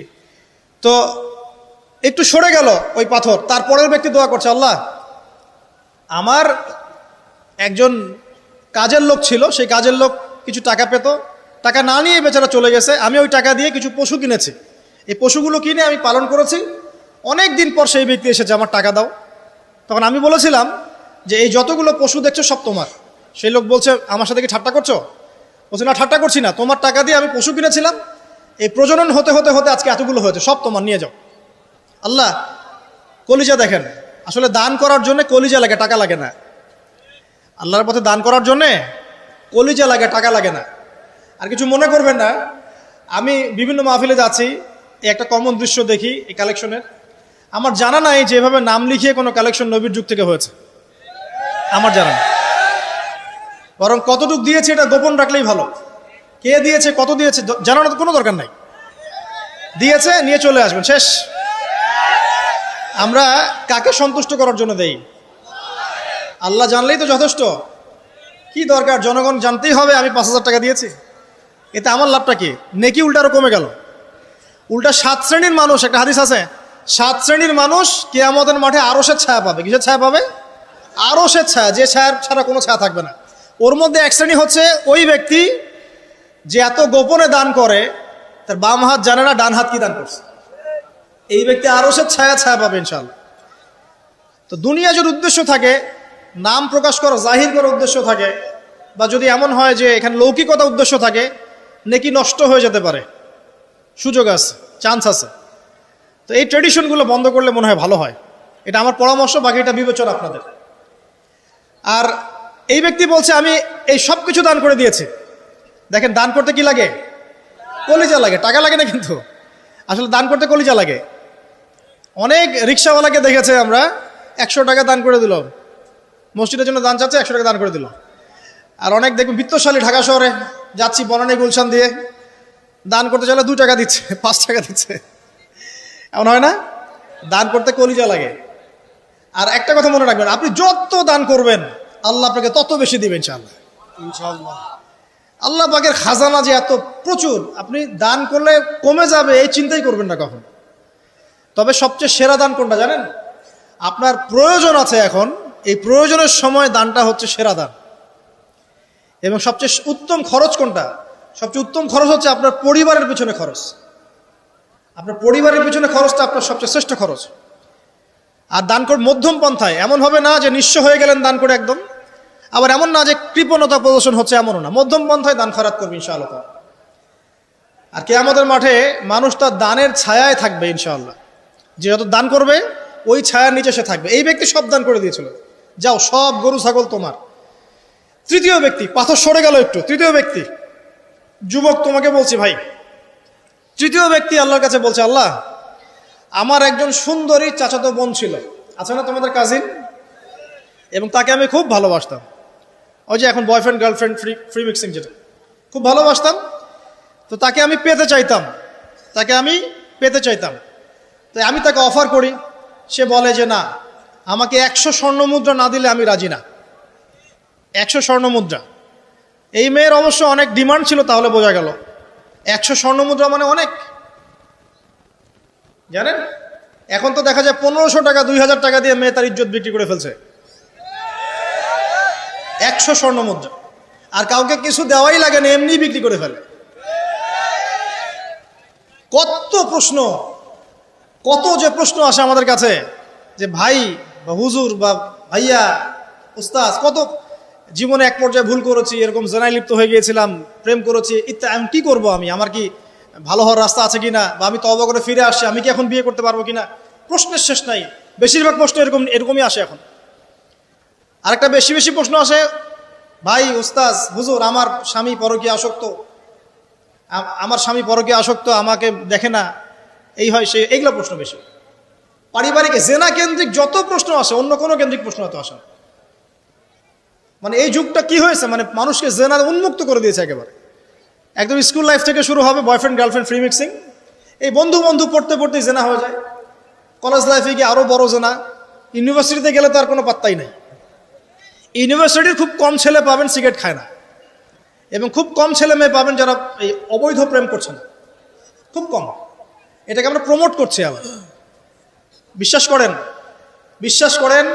তো একটু সরে গেল ওই পাথর। তারপরের ব্যক্তি দোয়া করছে, আল্লাহ আমার একজন কাজের লোক ছিল, সেই কাজের লোক কিছু টাকা পেত, টাকা না নিয়ে বেচারা চলে গেছে, আমি ওই টাকা দিয়ে কিছু পশু কিনেছি, এই পশুগুলো কিনে আমি পালন করেছি, অনেক দিন পর সেই ব্যক্তি এসেছে আমার টাকা দাও। তখন আমি বলেছিলাম যে এই যতগুলো পশু দেখছো সব তোমার। সেই লোক বলছে আমার সাথে কি ঠাট্টা করছো? বলছে না, ঠাট্টা করছি না, তোমার টাকা দিয়ে আমি পশু কিনেছিলাম, এই প্রজনন হতে হতে হতে আজকে এতগুলো হয়েছে, সব তোমার, নিয়ে যাও। আল্লাহ কলিজা দেখেন, আসলে দান করার জন্য কলিজা লাগে, টাকা লাগে না। আল্লাহর পথে দান করার জন্যে কলিজা লাগে, টাকা লাগে না। আর কিছু মনে করবেন না, আমি বিভিন্ন মাহফিলে যাচ্ছি, একটা কমন দৃশ্য দেখি এই কালেকশনের। আমার জানা নাই যে এভাবে নাম লিখিয়ে কোনো কালেকশন নবীর যুগ থেকে হয়েছে, আমার জানা নেই। বরং কতটুক দিয়েছে এটা গোপন রাখলেই ভালো। কে দিয়েছে, কত দিয়েছে জানানোর কোনো দরকার নাই, দিয়েছে নিয়ে চলে আসবেন, শেষ। আমরা কাকে সন্তুষ্ট করার জন্য দেই? আল্লাহ জানলেই তো যথেষ্ট। কি দরকার জনগণ জানতেই হবে আমি 5,000 টাকা দিয়েছি? এতে আমার লাভটা কি? নেকি উল্টা আরো কমে গেল। উল্টা 7 শ্রেণীর মানুষ, একটা হাদিস আছে, 7 শ্রেণীর মানুষ কিয়ামতের মাঠে আরশের ছায়া পাবে। কিসের ছায়া পাবে? আরশের ছায়া, যে ছায়া ছাড়া কোনো ছায়া থাকবে না। ওর মধ্যে এক শ্রেণী হচ্ছে ওই ব্যক্তি যে এত গোপনে দান করে, তার বাম হাত জানে না ডান হাত কি দান করছে। এই ব্যক্তি আরশের ছায়া পাবে ইনশাআল্লাহ। তো দুনিয়া যদি উদ্দেশ্য থাকে, নাম প্রকাশ করা, জাহির করার উদ্দেশ্য থাকে, বা যদি এমন হয় যে এখানে লৌকিকতা উদ্দেশ্য থাকে, নেকি নষ্ট হয়ে যেতে পারে, সুযোগ আছে, চান্স আছে। তো এই ট্রেডিশনগুলো বন্ধ করলে মনে হয় ভালো হয়। এটা আমার পরামর্শ, বাকি এটা বিবেচনা আপনাদের। আর এই ব্যক্তি বলছে আমি এই সব কিছু দান করে দিয়েছি। দেখেন, দান করতে কি লাগে? কলিজা লাগে, টাকা লাগে না কিন্তু। আসলে দান করতে কলিজা লাগে। অনেক রিক্সাওয়ালাকে দেখেছে আমরা, 100 টাকা দান করে দিল, মসজিদের জন্য দান চাচ্ছে, 100 টাকা দান করে দিল। আর অনেক দেখবেন বিত্তশালী, ঢাকা শহরে যাচ্ছি বনানী গুলশান দিয়ে, দান করতে চাইলে 2 টাকা দিচ্ছে, 5 টাকা দিচ্ছে। এমন হয় না? দান করতে কলিজা লাগে। আর একটা কথা মনে রাখবেন, আপনি যত দান করবেন আল্লাহ আপনাকে তত বেশি দিবেন ইনশাআল্লাহ। ইনশাআল্লাহ। আল্লাহ পাকের খাজানা যে এত প্রচুর, আপনি দান করলে কমে যাবে এই চিন্তাই করবেন না কখন। তবে সবচেয়ে সেরা দান কোনটা জানেন? আপনার প্রয়োজন আছে এখন, এই প্রয়োজনের সময় দানটা হচ্ছে সেরা দান। এবং সবচেয়ে উত্তম খরচ কোনটা? সবচেয়ে উত্তম খরচ হচ্ছে আপনার পরিবারের পিছনে খরচ। আপনার পরিবারের পিছনে খরচটা আপনার সবচেয়ে শ্রেষ্ঠ খরচ। আর দান করে মধ্যম পন্থায়, এমন হবে না যে নিঃস্ব হয়ে গেলেন দান করে একদম, আবার এমন না যে কৃপণতা প্রদর্শন হচ্ছে, এমনও না। মধ্যম পন্থায় দান খয়রাত করবে ইনশাআল্লাহ। আর কিয়ামতের মাঠে মানুষ তার দানের ছায়ায় থাকবে ইনশাআল্লাহ। যে যত দান করবে ওই ছায়ার নিচে সে থাকবে। এই ব্যক্তি সব দান করে দিয়েছিল, যাও সব গরু ছাগল তোমার। তৃতীয় ব্যক্তি, পাথর সরে গেল একটু, তৃতীয় ব্যক্তি, যুবক তোমাকে বলছি ভাই, তৃতীয় ব্যক্তি আল্লাহর কাছে বলছে, আল্লাহ আমার একজন সুন্দরী চাচাতো বোন ছিল, আছে না তোমাদের কাজিন, এবং তাকে আমি খুব ভালোবাসতাম। ওই যে এখন বয়ফ্রেন্ড গার্লফ্রেন্ড ফ্রি মিক্সিং, যেটা খুব ভালোবাসতাম, তো তাকে আমি পেতে চাইতাম, তাই আমি তাকে অফার করি। সে বলে যে না, আমাকে 100 স্বর্ণ মুদ্রা না দিলে আমি রাজি না। 100 স্বর্ণ মুদ্রা। এই মেয়ের অবশ্য অনেক ডিমান্ড ছিল, তাহলে বোঝা গেল 100 স্বর্ণ মুদ্রা মানে অনেক। জানেন এখন তো দেখা যায় 1500 টাকা 2000 টাকা দিয়ে মেয়ে তার ইজ্জত বিক্রি করে ফেলছে। 100 স্বর্ণ মুদ্রা, আর কাউকে কিছু দেওয়াই লাগে না, এমনি বিক্রি করে ফেলে। কত প্রশ্ন, কত যে প্রশ্ন আসে আমাদের কাছে, যে ভাই বা হুজুর বা ভাইয়া উস্তাদ, কত জীবনে এক পর্যায়ে ভুল করেছি, এরকম জেনায় লিপ্ত হয়ে গিয়েছিলাম, প্রেম করেছি ইত্যাদি, আমি কি করব, আমার কি ভালো হওয়ার রাস্তা আছে কিনা, বা আমি তওবা করে ফিরে আসছি, আমি কি এখন বিয়ে করতে পারবো কিনা। প্রশ্নের শেষ নাই। বেশিরভাগ প্রশ্ন এরকমই আসে এখন। আরেকটা বেশি প্রশ্ন আসে, ভাই উস্তাদ হুজুর আমার স্বামী পরকীয়া আসক্ত, আমাকে দেখে না, এই হয় সে, এইগুলো প্রশ্ন বেশি। পারিবারিক জেনা কেন্দ্রিক যত প্রশ্ন আসে, অন্য কোনো কেন্দ্রিক প্রশ্ন তো আসে না। মানে এই যুগটা কি হয়েছে, মানে মানুষকে জেনা উন্মুক্ত করে দিয়েছে একেবারে। একদম স্কুল লাইফ থেকে শুরু হবে বয়ফ্রেন্ড গার্লফ্রেন্ড ফ্রি মিক্সিং, এই বন্ধু পড়তে পড়তেই জেনা হয়ে যায়। কলেজ লাইফে গিয়ে আরো বড় জেনা। ইউনিভার্সিটিতে গেলে তো আর কোনো পাত্তাই নাই। ইউনিভার্সিটির খুব কম ছেলে পাবেন সিগারেট খায় না, এবং খুব কম ছেলে মেয়ে পাবেন যারা এই অবৈধ প্রেম করছে না, খুব কম। এটাকে আমরা প্রমোট করছি আবার। বিশ্বাস করেন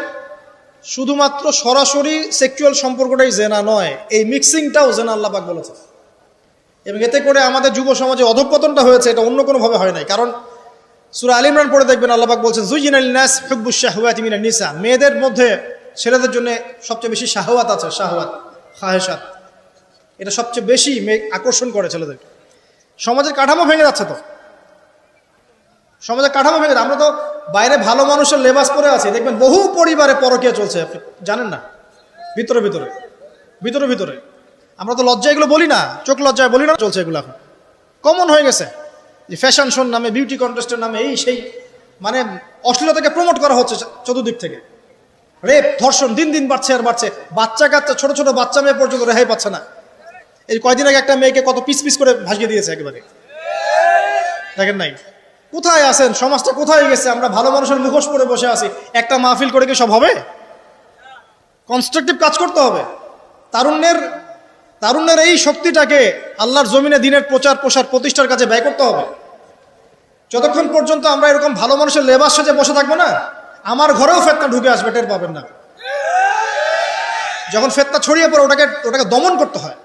শুধুমাত্র সরাসরি সেক্সুয়াল সম্পর্কটাই জেনা নয়, এই মিক্সিংটাও জেনা আল্লাহ পাক বলেছে। এবং এতে করে আমাদের যুব সমাজে অধঃপতনটা হয়েছে, এটা অন্য কোনোভাবে হয় নাই। কারণ সূরা আল ইমরান পড়ে দেখবেন আল্লাহ পাক বলছেন, যুয়িনা লিন-নাস হুব্বুশ শাহওয়াতি মিনান নিসা, মেয়েদের মধ্যে ছেলেদের জন্য সবচেয়ে বেশি শাহওয়াত আছে, শাহওয়াত খাহেশাত, এটা সবচেয়ে বেশি আকর্ষণ করে ছেলেদেরকে। সমাজের কাঠামো ভেঙে যাচ্ছে তো, সমাজের কাঠামো ভেঙে। আমরা তো বাইরে ভালো মানুষের লেবাস পরে আছি, দেখবেন বহু পরিবারে পরকীয়া চলছে, আপনি জানেন না। ভিতরে আমরা তো লজ্জা এগুলো বলি না, চোখ লজ্জায় বলি না, চলছে এগুলো এখন কমন হয়ে গেছে। যে ফ্যাশন শোর নামে, বিউটি কন্টেস্টের নামে, এই সেই, মানে অশ্লীলতাকে প্রমোট করা হচ্ছে চতুর্দিক থেকে। রেপ ধর্ষণ দিন দিন বাড়ছে আর বাড়ছে। বাচ্চা কাচ্চা, ছোট ছোট বাচ্চা মেয়ে পর্যন্ত রেহাই পাচ্ছে না। এই কয়দিন আগে একটা মেয়েকে কত পিস করে ভাসিয়ে দিয়েছে একেবারে, দেখেন নাই? কোথায় আছেন? সমাজটা কোথায় গেছে? আমরা ভালো মানুষের মুখোশ পরে বসে আছি। একটা মাহফিল করে কি সব হবে? কনস্ট্রাকটিভ কাজ করতে হবে। তারুণ্যের এই শক্তিটাকে আল্লাহর জমিনে দিনের প্রচার প্রসার প্রতিষ্ঠার কাছে ব্যয় করতে হবে। যতক্ষণ পর্যন্ত আমরা এরকম ভালো মানুষের লেবাস সাজে বসে থাকবো না, আমার ঘরেও ফেতনা ঢুকে আসবে, টের পাবেন না। যখন ফেতনা ছড়িয়ে পড়ে ওটাকে দমন করতে হয়।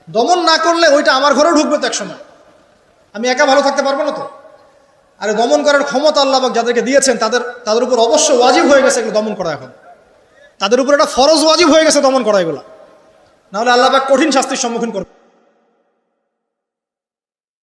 দমন না করলে ওইটা আমার ঘরেও ঢুকবে তো একসময়। আমি একা ভালো থাকতে পারবো না তো। আর দমন করার ক্ষমতা আল্লাহ পাক যাদেরকে দিয়েছেন তাদের উপর অবশ্য ওয়াজিব হয়ে গেছে এগুলো দমন করা। এখন তাদের উপর একটা ফরজ ওয়াজিব হয়ে গেছে দমন করা এগুলো, নাহলে আল্লাহ পাক কঠিন শাস্তির সম্মুখীন করবে।